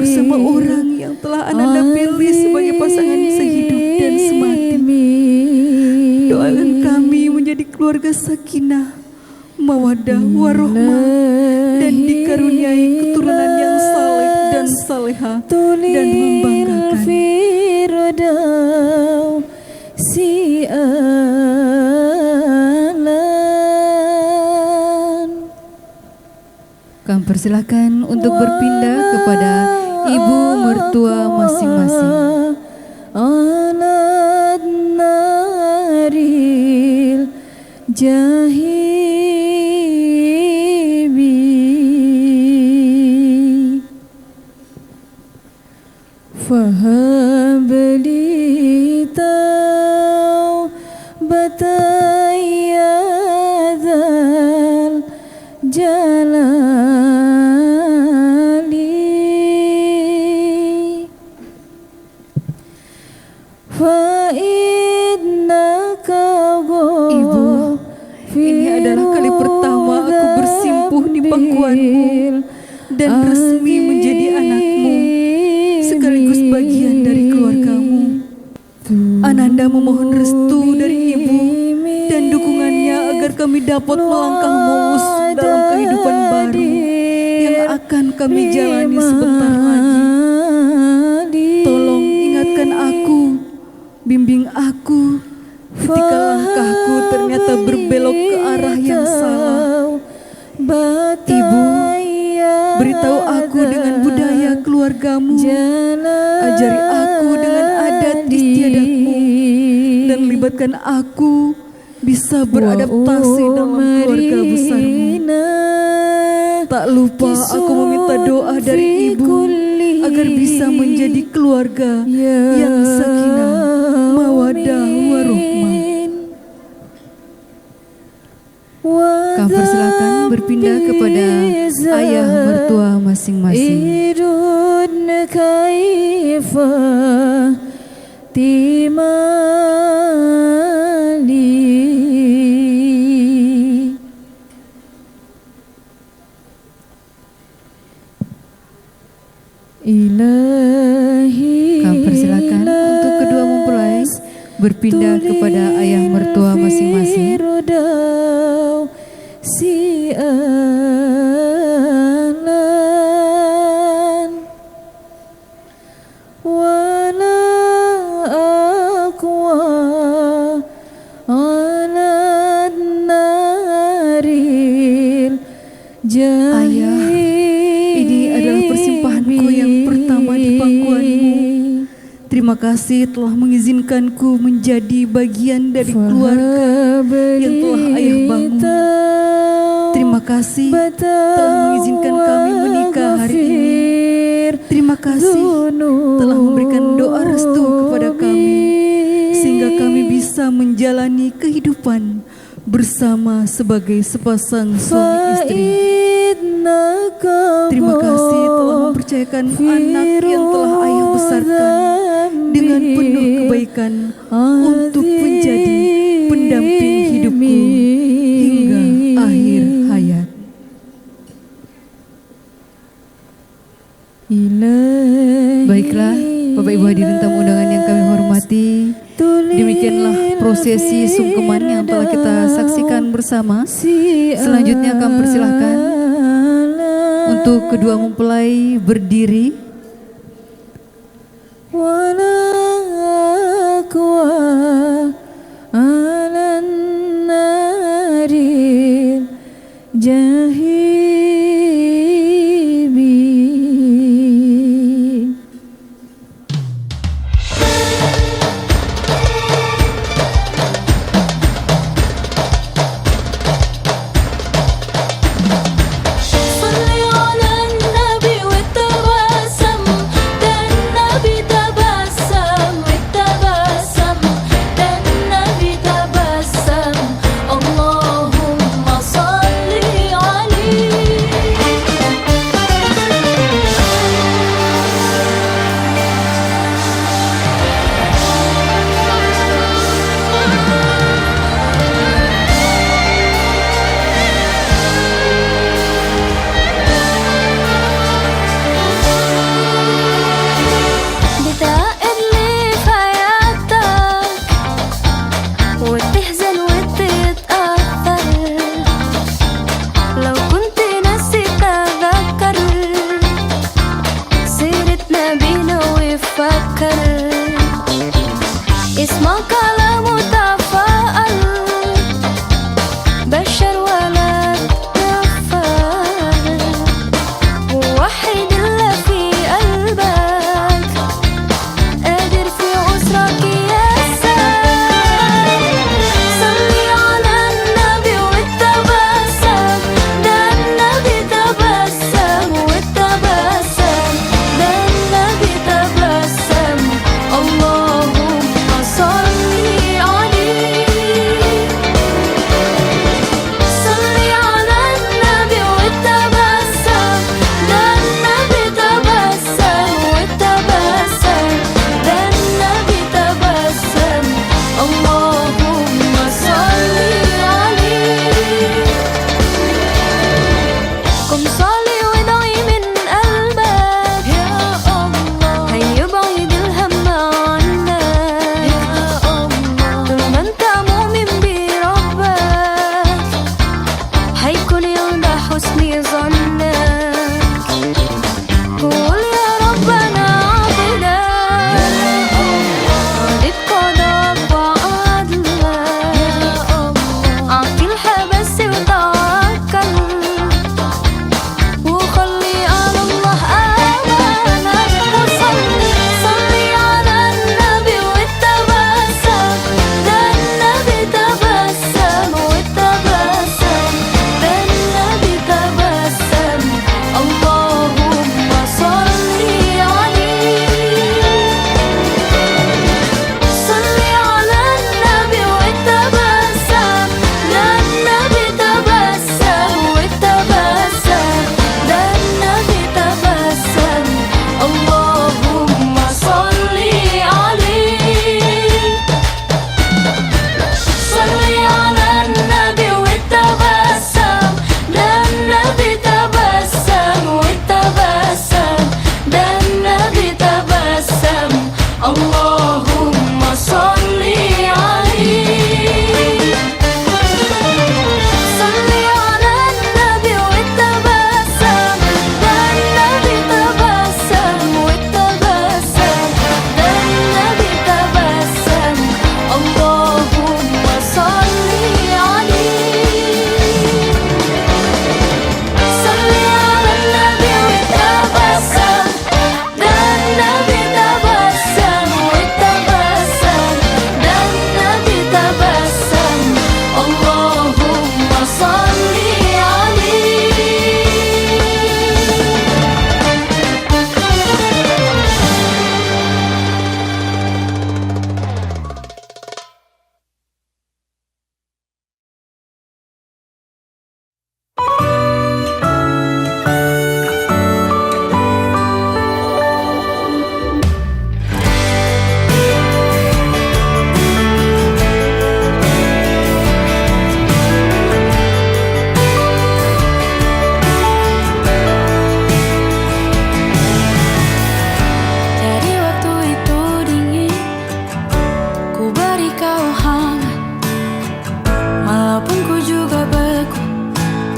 bersama orang yang telah Ananda pilih sebagai pasangan sehidup dan semati. Doakan kami menjadi keluarga sakinah, mawaddah, warohmah, dan dikaruniai keturunan yang saleh dan saleha dan membanggakan. Kami persilakan untuk berpindah kepada ibu mertua masing-masing. Alad naril jahimi faham beli tau batayadal jalan pangkuanmu dan resmi menjadi anakmu sekaligus bagian dari keluargamu. Ananda memohon restu dari ibu dan dukungannya agar kami dapat melangkah mulus dalam kehidupan baru yang akan kami jalani sebentar lagi. Tolong ingatkan aku, bimbing aku ketika langkahku ternyata berbelok ke arah yang salah. Ibu, beritahu aku dengan budaya keluargamu, ajari aku dengan adat istiadatmu, dan libatkan aku bisa beradaptasi dalam keluarga besarmu. Tak lupa aku meminta doa dari ibu agar bisa menjadi keluarga yang sakinah, mawaddah, warohmah. Kami persilakan berpindah kepada ayah mertua masing-masing. Kami persilakan untuk kedua mempelai berpindah kepada ayah mertua masing-masing. Ayah, ini adalah persimpahanku yang pertama di pangkuanmu. Terima kasih telah mengizinkanku menjadi bagian dari keluarga yang telah ayah bangun. Terima kasih telah mengizinkan kami menikah hari ini. Terima kasih telah memberikan doa restu kepada kami sehingga kami bisa menjalani kehidupan bersama sebagai sepasang suami istri. Terima kasih telah mempercayakan anak yang telah ayah besarkan dengan penuh kebaikan untuk menjadi pendamping hidupku hingga akhir hayat. Baiklah, Bapak Ibu hadirin tamu undangan yang kami hormati, demikianlah prosesi sungkeman yang telah kita saksikan bersama. Selanjutnya kami persilahkan untuk kedua mempelai berdiri.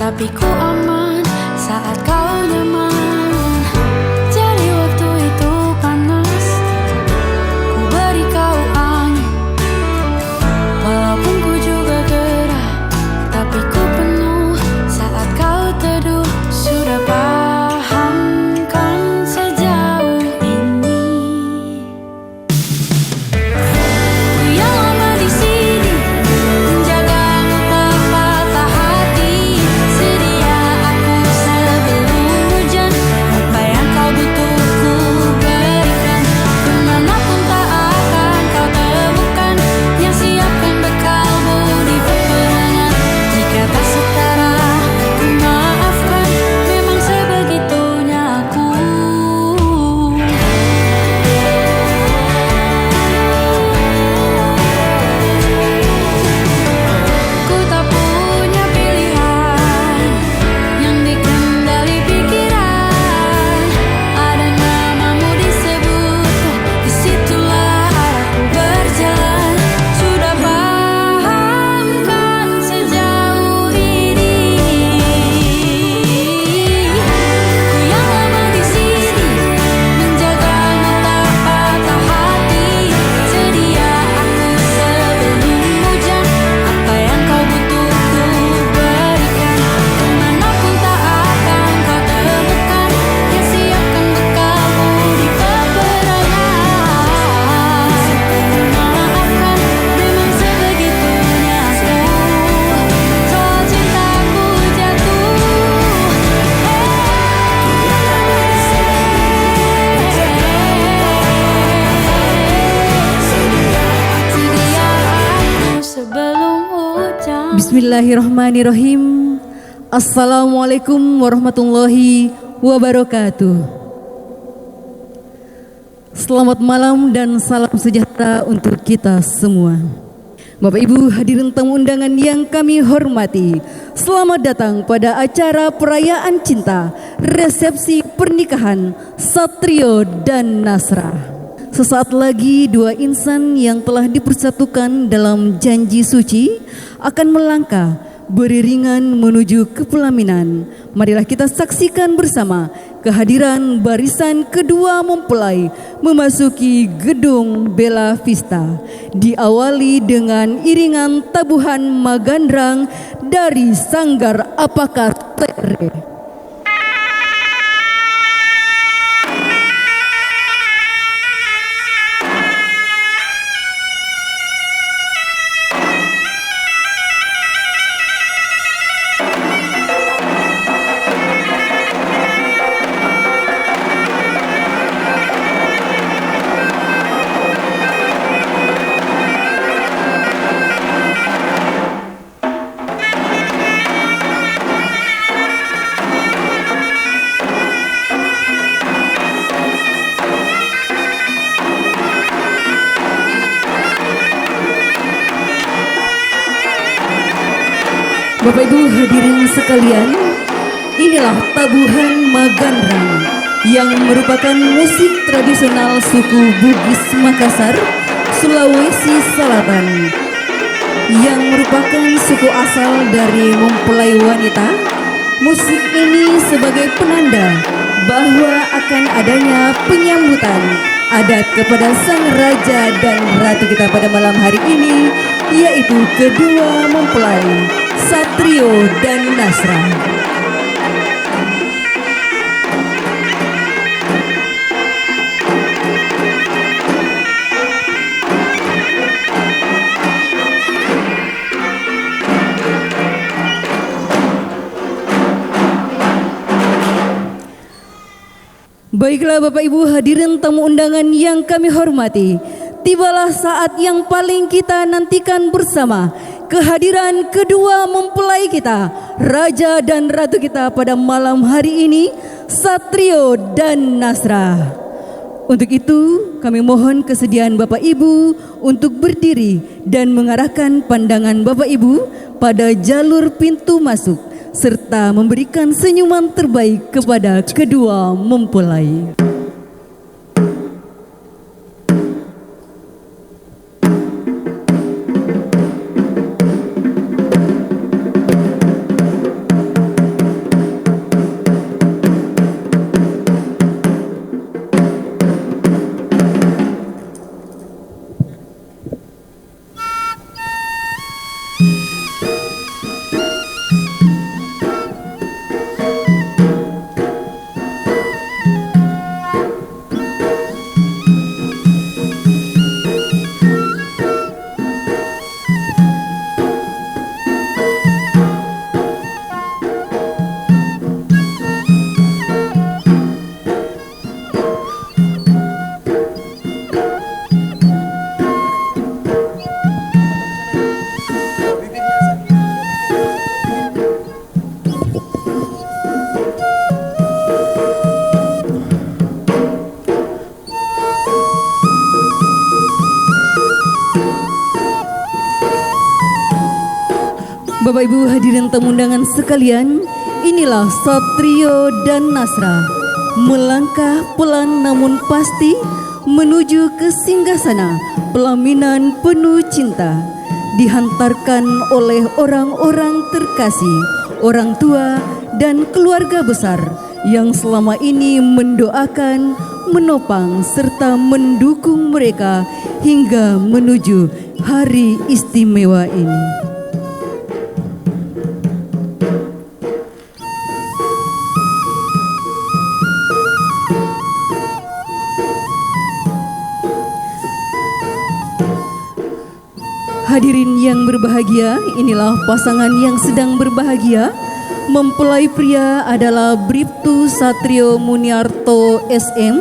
tapi ku aman saat kau nyaman. Jadi waktu itu panas, ku beri kau angin. Walaupun ku juga gerah, tapi ku penuh saat kau teduh. Sudah paham kan sejauh ini. Ku yang lama di sini, menjagamu tak patah hati. Sedia aku sebelum hujan, apa yang kau butuh ku berikan. Kemanapun tak akan kau temukan, yang siapkan bekalmu di peperangan. Jika tak setara, ku maafkan, memang sebegitunya aku. Ku tak punya pilihan yang dikendali pikiran. Ada namamu disebut, disitulah arahku berjalan. Sudah paham kan sejauh ini. Ku yang lama di sini, menjagamu tak patah hati. Sedia aku sebelum hujan, apa yang kau butuh ku berikan. Kemanapun tak akan kau temukan, yang siapkan bekalmu di peperangan. Maafkan, memang sebegitunya aku. Soal cintaku jatuh. Sedia aku sebelum hujan. Bismillahirrahmanirrahim. Assalamualaikum warahmatullahi wabarakatuh. Selamat malam dan salam sejahtera untuk kita semua. Bapak Ibu hadirin tamu undangan yang kami hormati, selamat datang pada acara perayaan cinta, resepsi pernikahan Satrio dan Nasra. Sesaat lagi dua insan yang telah dipersatukan dalam janji suci akan melangkah beriringan menuju ke pelaminan. Marilah kita saksikan bersama kehadiran barisan kedua mempelai memasuki gedung Bella Vista. Diawali dengan iringan tabuhan Magandrang dari Sanggar Apakah TRE. Bapak Ibu hadirin sekalian, inilah tabuhan Magandrang yang merupakan musik tradisional suku Bugis Makassar, Sulawesi Selatan, yang merupakan suku asal dari mempelai wanita. Musik ini sebagai penanda bahwa akan adanya penyambutan adat kepada sang raja dan ratu kita pada malam hari ini, yaitu kedua mempelai Satrio dan Nasra. Baiklah Bapak Ibu hadirin tamu undangan yang kami hormati, tibalah saat yang paling kita nantikan bersama, kehadiran kedua mempelai kita, raja dan ratu kita pada malam hari ini, Satrio dan Nasra. Untuk itu kami mohon kesediaan Bapak Ibu untuk berdiri dan mengarahkan pandangan Bapak Ibu pada jalur pintu masuk, serta memberikan senyuman terbaik kepada kedua mempelai. Bapak Ibu hadirin tamu undangan sekalian, inilah Satrio dan Nasra melangkah pelan namun pasti menuju ke singgasana pelaminan penuh cinta, dihantarkan oleh orang-orang terkasih, orang tua dan keluarga besar yang selama ini mendoakan, menopang serta mendukung mereka hingga menuju hari istimewa ini. Hadirin yang berbahagia, inilah pasangan yang sedang berbahagia. Mempelai pria adalah Bribtu Satrio Muniarto SM,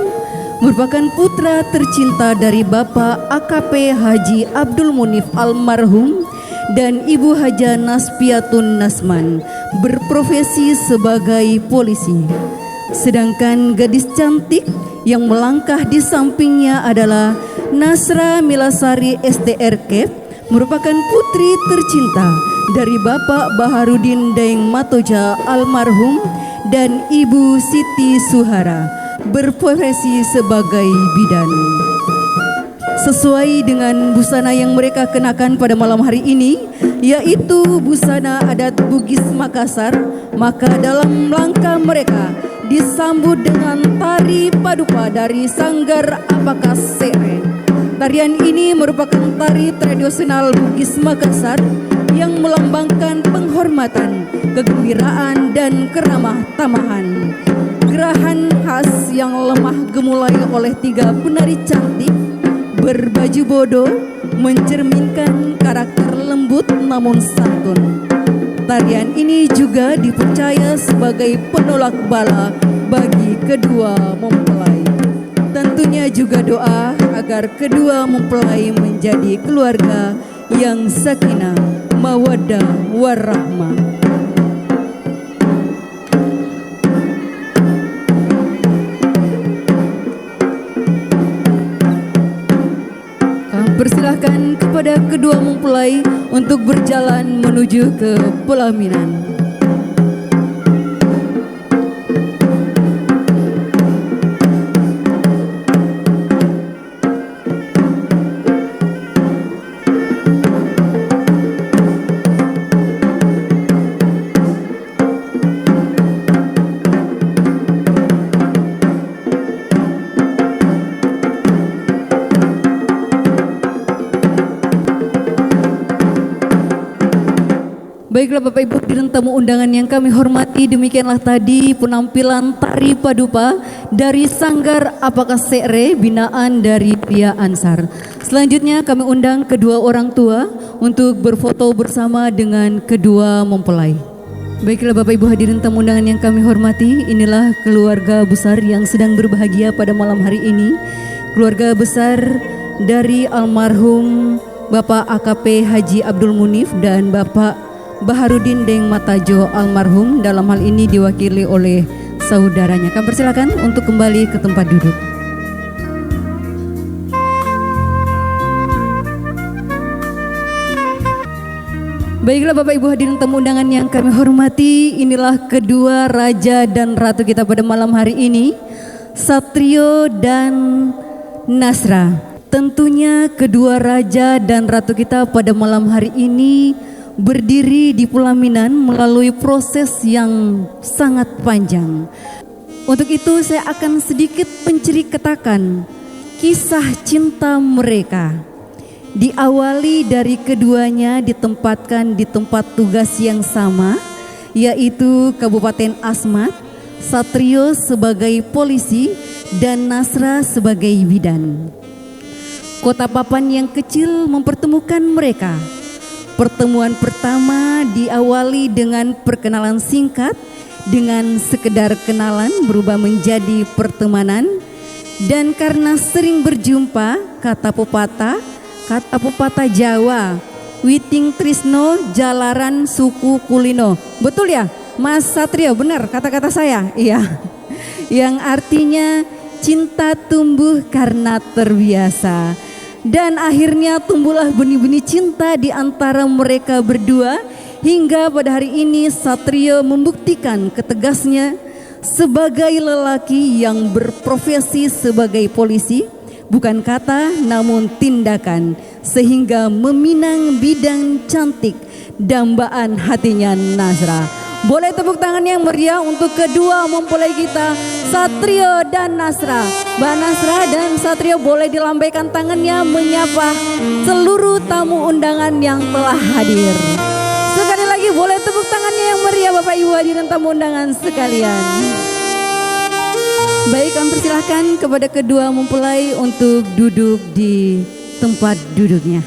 merupakan putra tercinta dari Bapak AKP Haji Abdul Munif almarhum dan Ibu Haja Naspiatun Nasman, berprofesi sebagai polisi. Sedangkan gadis cantik yang melangkah di sampingnya adalah Nasra Milasari STRK, merupakan putri tercinta dari Bapak Baharudin Daeng Matoja almarhum dan Ibu Siti Suhara, berprofesi sebagai bidan. Sesuai dengan busana yang mereka kenakan pada malam hari ini, yaitu busana adat Bugis Makassar, maka dalam langkah mereka disambut dengan tari paduka dari Sanggar Apakasere. Tarian ini merupakan tari tradisional Bugis Makassar yang melambangkan penghormatan, kegembiraan dan keramah tamahan. Gerahan khas yang lemah gemulai oleh 3 penari cantik berbaju bodo mencerminkan karakter lembut namun santun. Tarian ini juga dipercaya sebagai penolak bala bagi kedua mempelai. Tentunya juga doa agar kedua mempelai menjadi keluarga yang sakinah, mawaddah, warahmah. Kami persilahkan kepada kedua mempelai untuk berjalan menuju ke pelaminan. Baiklah Bapak Ibu hadirin tamu undangan yang kami hormati, demikianlah tadi penampilan tari padupa dari Sanggar Apakasere binaan dari Pria Ansar. Selanjutnya kami undang kedua orang tua untuk berfoto bersama dengan kedua mempelai. Baiklah Bapak Ibu hadirin tamu undangan yang kami hormati, inilah keluarga besar yang sedang berbahagia pada malam hari ini. Keluarga besar dari almarhum Bapak AKP Haji Abdul Munif dan Bapak Baharudin Daeng Matoja almarhum, dalam hal ini diwakili oleh saudaranya. Kami persilakan untuk kembali ke tempat duduk. Baiklah Bapak Ibu hadirin tamu undangan yang kami hormati, inilah kedua raja dan ratu kita pada malam hari ini, Satrio dan Nasra. Tentunya kedua raja dan ratu kita pada malam hari ini berdiri di pelaminan melalui proses yang sangat panjang. Untuk itu saya akan sedikit menceritakan kisah cinta mereka. Diawali dari keduanya ditempatkan di tempat tugas yang sama, yaitu Kabupaten Asmat, Satrio sebagai polisi dan Nasra sebagai bidan. Kota Papan yang kecil mempertemukan mereka. Pertemuan pertama diawali dengan perkenalan singkat, dengan sekedar kenalan berubah menjadi pertemanan, dan karena sering berjumpa, kata pepatah Jawa, Witing Trisno Jalaran Suku Kulino. Betul ya Mas Satrio, benar kata-kata saya? Iya. Yang artinya cinta tumbuh karena terbiasa. Dan akhirnya tumbuhlah benih-benih cinta di antara mereka berdua hingga pada hari ini Satrio membuktikan ketegasnya sebagai lelaki yang berprofesi sebagai polisi, bukan kata namun tindakan, sehingga meminang bidang cantik dambaan hatinya Nasra. Boleh tepuk tangan yang meriah untuk kedua mempelai kita, Satrio dan Nasra. Mbak Nasra dan Satrio boleh dilambaikan tangannya menyapa seluruh tamu undangan yang telah hadir. Sekali lagi boleh tepuk tangannya yang meriah Bapak Ibu hadirin tamu undangan sekalian. Baik, kami persilahkan kepada kedua mempelai untuk duduk di tempat duduknya.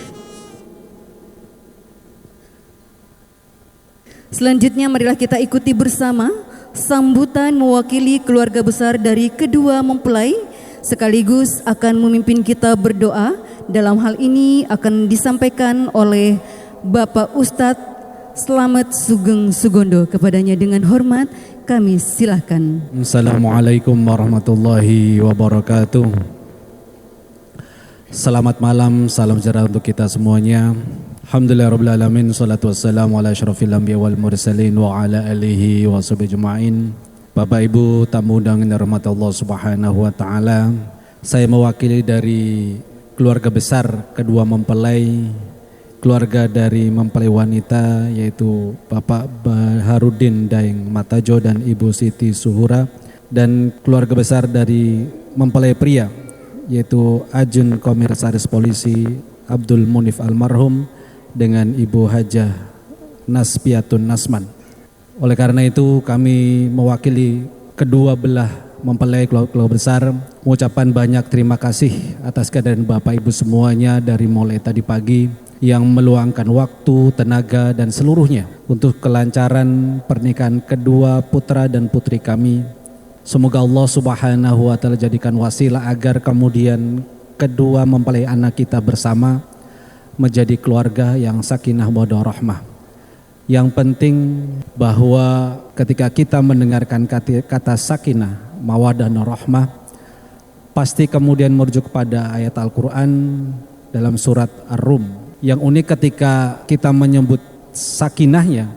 Selanjutnya marilah kita ikuti bersama sambutan mewakili keluarga besar dari kedua mempelai, sekaligus akan memimpin kita berdoa. Dalam hal ini akan disampaikan oleh Bapak Ustadz Slamet Sugeng Sugondo. Kepadanya dengan hormat kami silahkan. Assalamualaikum warahmatullahi wabarakatuh. Selamat malam, salam sejahtera untuk kita semuanya. Alhamdulillahirrabbilalamin, salatu wassalamu ala asyrafil anbiya wal mursalin wa ala alihi wa sahbihi ajma'in. Bapak Ibu tamu undangan yang dirahmati Allah Subhanahu wa taala, saya mewakili dari keluarga besar kedua mempelai, keluarga dari mempelai wanita yaitu Bapak Baharudin Daeng Matajo dan Ibu Siti Suhura, dan keluarga besar dari mempelai pria yaitu Ajun Komisaris Polisi Abdul Munif Almarhum dengan Ibu Hajah Naspiatun Nasman. Oleh karena itu kami mewakili kedua belah mempelai keluarga besar mengucapkan banyak terima kasih atas kehadiran Bapak Ibu semuanya dari mulai tadi pagi yang meluangkan waktu, tenaga dan seluruhnya untuk kelancaran pernikahan kedua putra dan putri kami. Semoga Allah Subhanahu wa taala jadikan wasilah agar kemudian kedua mempelai anak kita bersama menjadi keluarga yang sakinah mawaddah rahmah. Yang penting bahwa ketika kita mendengarkan kata sakinah mawaddah rahmah, pasti kemudian merujuk kepada ayat Al-Quran dalam surat Ar-Rum. Yang unik ketika kita menyebut sakinahnya,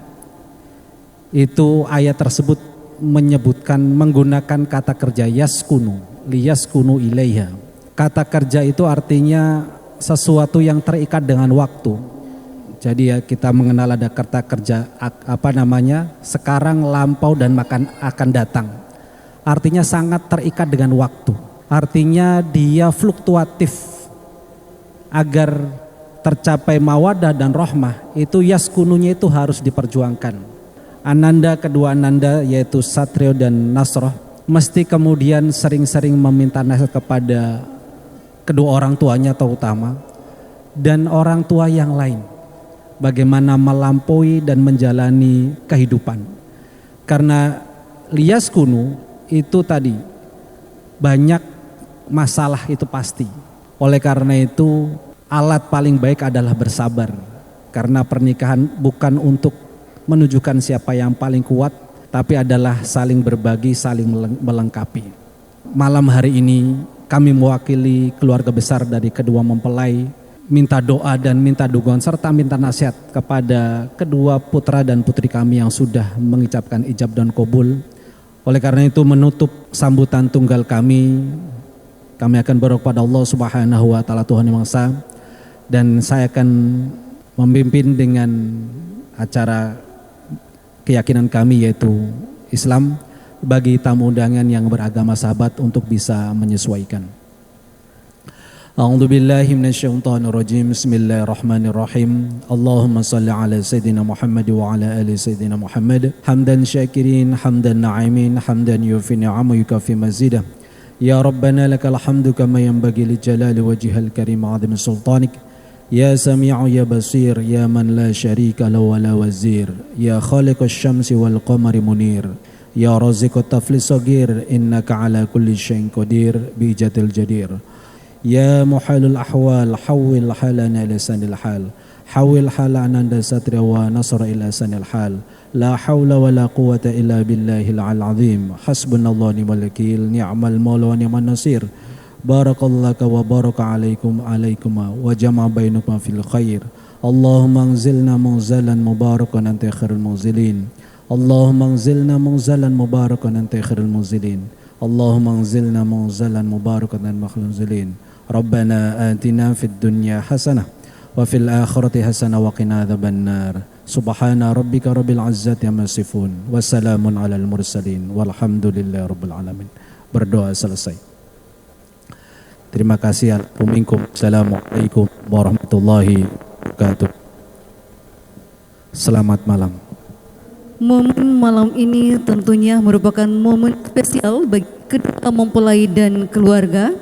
itu ayat tersebut menyebutkan menggunakan kata kerja yaskunu, liyaskunu ilaiha. Kata kerja itu artinya sesuatu yang terikat dengan waktu. Jadi ya kita mengenal ada kata kerja sekarang, lampau dan akan datang. Artinya sangat terikat dengan waktu. Artinya dia fluktuatif. Agar tercapai mawadah dan rahmah itu yaskununya itu harus diperjuangkan. Kedua ananda yaitu Satrio dan Nasroh mesti kemudian sering-sering meminta nasihat kepada kedua orang tuanya terutama dan orang tua yang lain, bagaimana melampaui dan menjalani kehidupan. Karena liyaskunu itu tadi banyak masalah itu pasti. Oleh karena itu alat paling baik adalah bersabar. Karena pernikahan bukan untuk menunjukkan siapa yang paling kuat, tapi adalah saling berbagi, saling melengkapi. Malam hari ini kami mewakili keluarga besar dari kedua mempelai minta doa dan minta dukungan serta minta nasihat kepada kedua putra dan putri kami yang sudah mengucapkan ijab dan qabul. Oleh karena itu menutup sambutan tunggal kami akan berdoa kepada Allah Subhanahu wa taala Tuhan Yang Maha Esa, dan saya akan memimpin dengan acara keyakinan kami yaitu Islam bagi tamu undangan yang beragama sahabat untuk bisa menyesuaikan. A'udzu billahi minasyaitonir rajim. Bismillahirrahmanirrahim. Allahumma shalli ala sayidina Muhammad wa ala ali sayidina Muhammad. Hamdan syakirin, hamdan na'imin, hamdan yufi ni'ama yukafi mazidah. Ya Rabbana lakal hamdu kama yanbaghi li jalali wajhil karim 'azimi sultanik. Ya Sami'u ya Basir ya man la syarika lahu wa la wazir. Ya khaliqasy syamsi wal qamari munir. Ya raziqut tafli sagir innaka ala kulli syai'in qadir bi ijadil jadir. Ya muhalul ahwal hawil halana lisanil hal. Hawil halana anda satri wa nasra ila sanil hal. La hawla wa la quwata illa billahil azim. Hasbunallahu ni'mal wakil, ni'mal maula wa ni'man nasir. Barakallahu wa baraka alaikum wa jama'a bainakum fil khair. Allahumma anzilna munzalan mubarakan anta khairul munzilin. Allahumma anzilna munzalan mubarakan anta khairul munzilin. Allahumma anzilna munzalan mubarakan anta khairul munzilin. Rabbana atina fid dunya hasanah wa fil akhirati hasanah wa qina adzabannar. Subhana rabbika rabbil izzati amma yasifun wa salamun alal mursalin walhamdulillahi rabbil alamin. Berdoa selesai. Terima kasih. Assalamualaikum warahmatullahi wabarakatuh. Selamat malam. Momen malam ini tentunya merupakan momen spesial bagi kedua mempelai dan keluarga.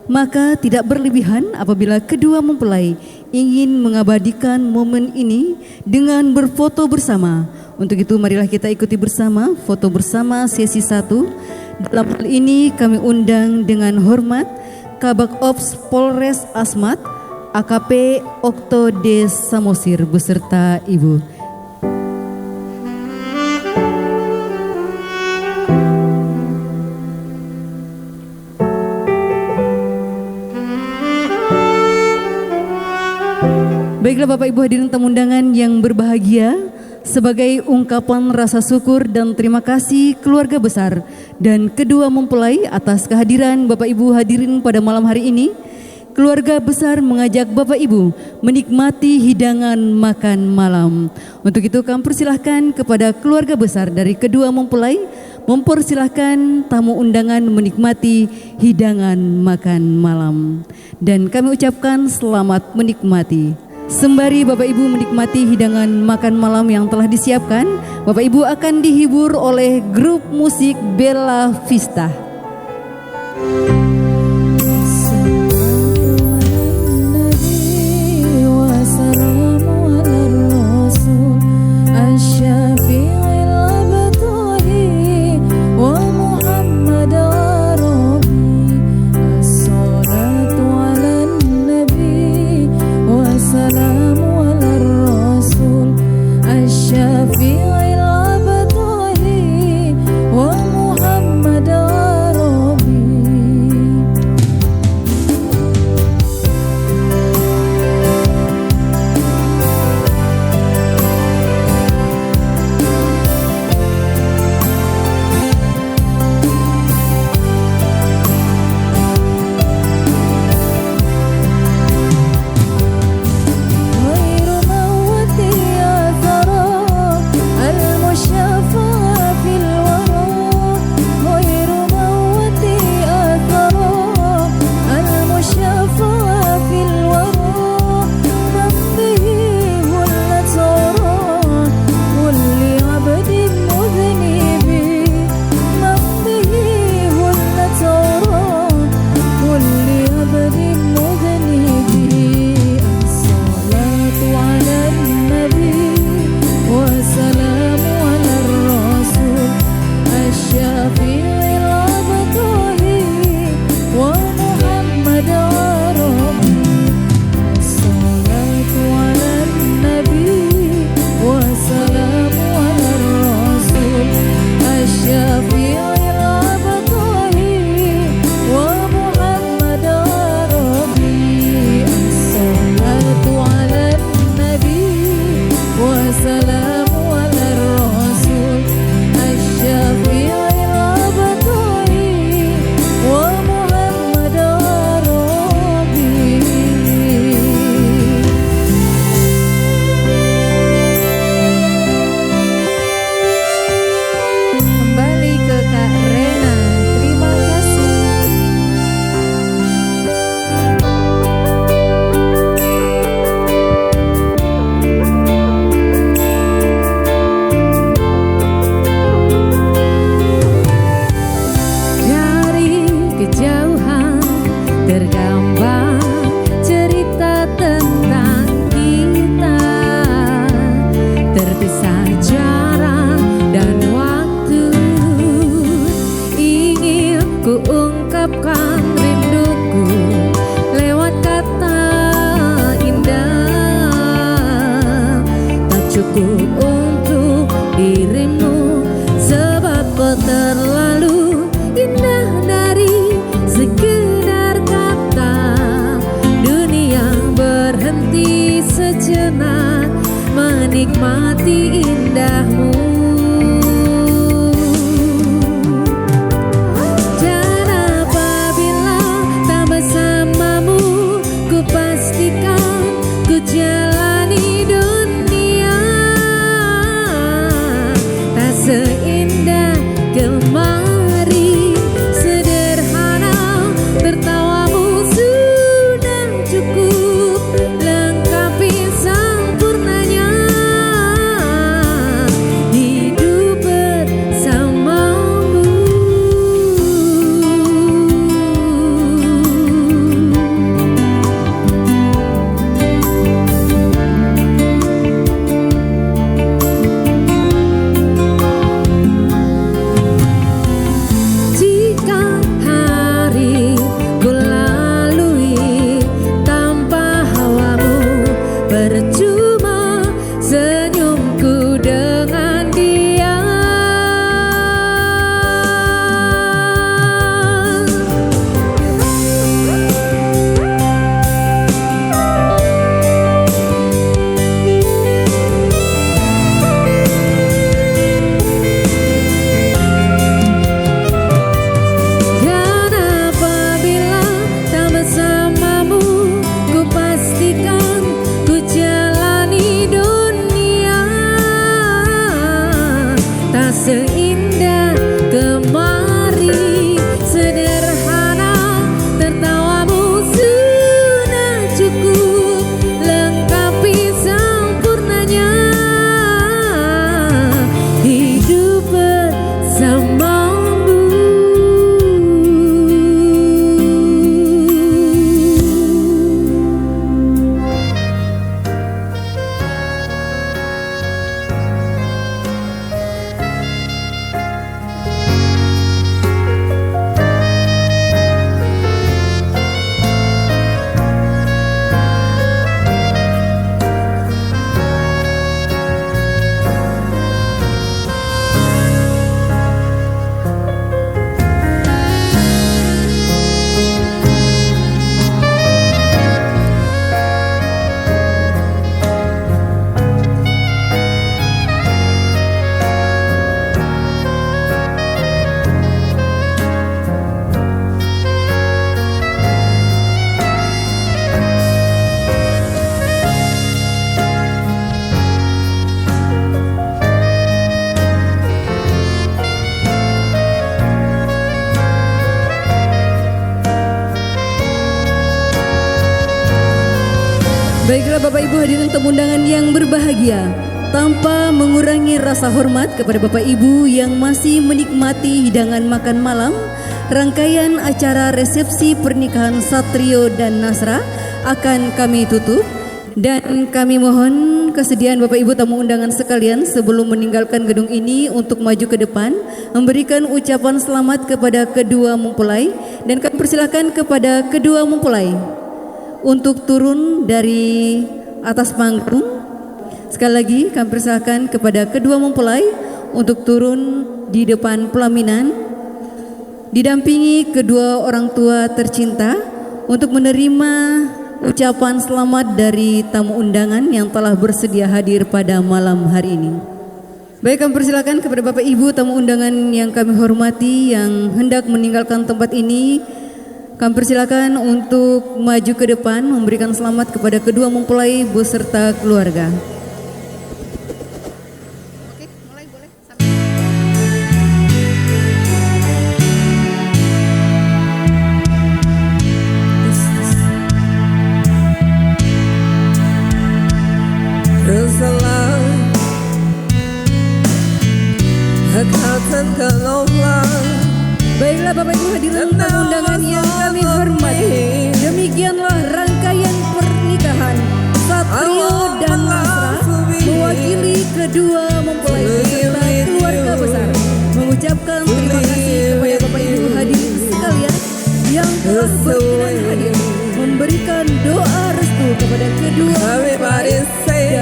Maka tidak berlebihan apabila kedua mempelai ingin mengabadikan momen ini dengan berfoto bersama. Untuk itu marilah kita ikuti bersama foto bersama sesi 1. Dalam hal ini kami undang dengan hormat Kabak Ops Polres Asmat AKP Okto D. Samosir beserta Ibu. Baiklah Bapak Ibu hadirin tamu undangan yang berbahagia, sebagai ungkapan rasa syukur dan terima kasih keluarga besar dan kedua mempelai atas kehadiran Bapak Ibu hadirin pada malam hari ini, keluarga besar mengajak Bapak Ibu menikmati hidangan makan malam. Untuk itu kami persilahkan kepada keluarga besar dari kedua mempelai mempersilahkan tamu undangan menikmati hidangan makan malam. Dan kami ucapkan selamat menikmati. Sembari Bapak Ibu menikmati hidangan makan malam yang telah disiapkan, Bapak Ibu akan dihibur oleh grup musik Bella Vista. Wa Muhammad Rabbi nikmati indahmu. Dan apabila tak bersamamu, ku pastikan ku jalani dunia tak seindah kemari. Sederhana tertawamu sudah cukup lengkapi sempurnanya hidup bersamamu. Jika hari ku lalui tanpa hawamu, percuma senyumku dengan dia. Dan apabila tak bersamamu, ku pastikan ku jalani dunia tak seindah kemari. Sederhana tertawamu sudah cukup lengkapi sempurnanya hidup bersamamu. Baiklah Bapak Ibu hadirin tamu undangan yang berbahagia, tanpa mengurangi rasa hormat kepada Bapak Ibu yang masih menikmati hidangan makan malam, rangkaian acara resepsi pernikahan Satrio dan Nasra akan kami tutup. Dan kami mohon kesediaan Bapak Ibu tamu undangan sekalian sebelum meninggalkan gedung ini untuk maju ke depan, memberikan ucapan selamat kepada kedua mempelai, dan kami persilakan kepada kedua mempelai untuk turun dari atas panggung. Sekali lagi kami persilakan kepada kedua mempelai untuk turun di depan pelaminan, didampingi kedua orang tua tercinta untuk menerima ucapan selamat dari tamu undangan yang telah bersedia hadir pada malam hari ini. Baik, kami persilakan kepada Bapak Ibu tamu undangan yang kami hormati yang hendak meninggalkan tempat ini. Kami persilakan untuk maju ke depan memberikan selamat kepada kedua mempelai beserta keluarga. Baiklah Bapak Ibu hadirin tamu undangan yang kami hormati, demikianlah rangkaian pernikahan Satrio dan Nasra mewakili kedua mempelai beserta keluarga besar mengucapkan terima kasih kepada Bapak Ibu hadirin sekalian yang telah berkenan hadir, memberikan doa restu kepada kedua mempelai,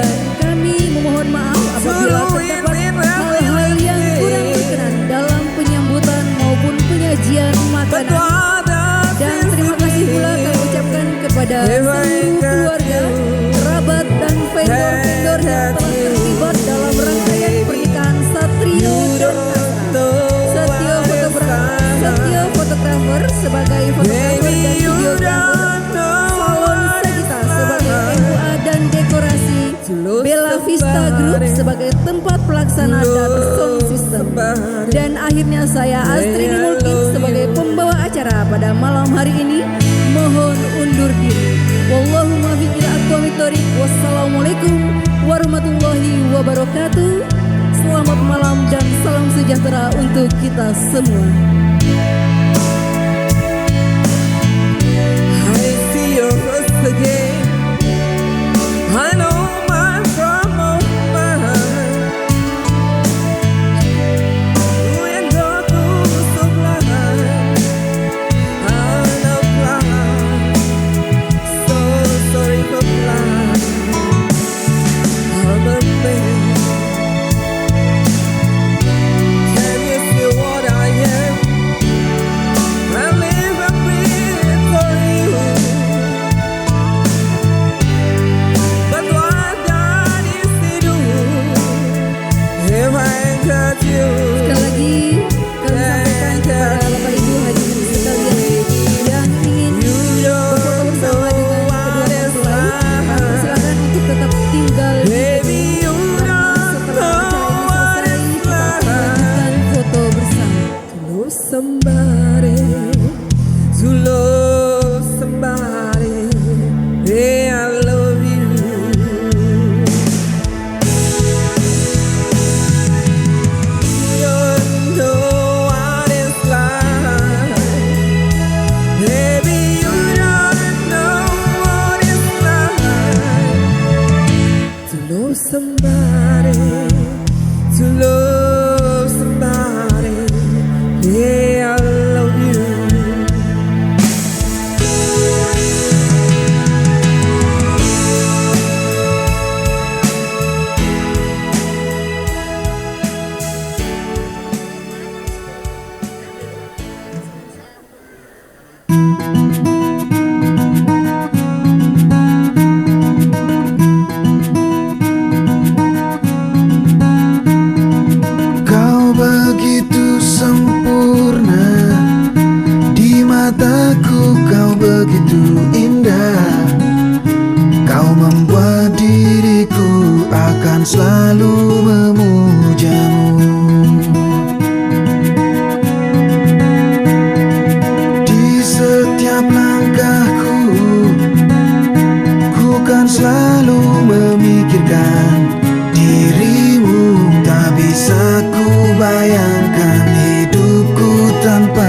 dan kami memohon maaf apabila terdapat hal-hal yang kurang berkenan dalam penyambutan maupun penyajian makanan. Dan terima kasih pula kami ucapkan kepada seluruh keluarga, kerabat dan vendor-vendor yang telah terlibat Dan akhirnya saya Astrini Mulkin sebagai pembawa acara pada malam hari ini mohon undur diri. Wallahu muwaffiq ila aqwamit thoriq. Wassalamualaikum warahmatullahi wabarakatuh. Selamat malam dan salam sejahtera untuk kita semua. I see your face again. I know my from of mine. When you're so blind, I'm blind. So sorry for blind. I'm a man. Can you feel what I am? I live and breathe for you. But what God is to do if I got you? Sekali lagi kami sampaikan kepada Bapak Ibu hadirin sekalian yang ingin berfoto bersama dengan kedua mempelai, silakan untuk tetap tinggal di gedung karena setelah acara ini selesai kita akan lanjutkan foto bersama. Love somebody, to love somebody, yeah, I love you. You don't know what it's like, baby, you don't know what it's like to love somebody, to love somebody, yeah, I love you. Kau begitu sempurna, di mataku kau begitu indah. Kau membuat diriku akan selalu memujamu. Di setiap langkahku, ku kan selalu memikirkan dirimu. Tak bisa ku bayangkan hidupku tanpa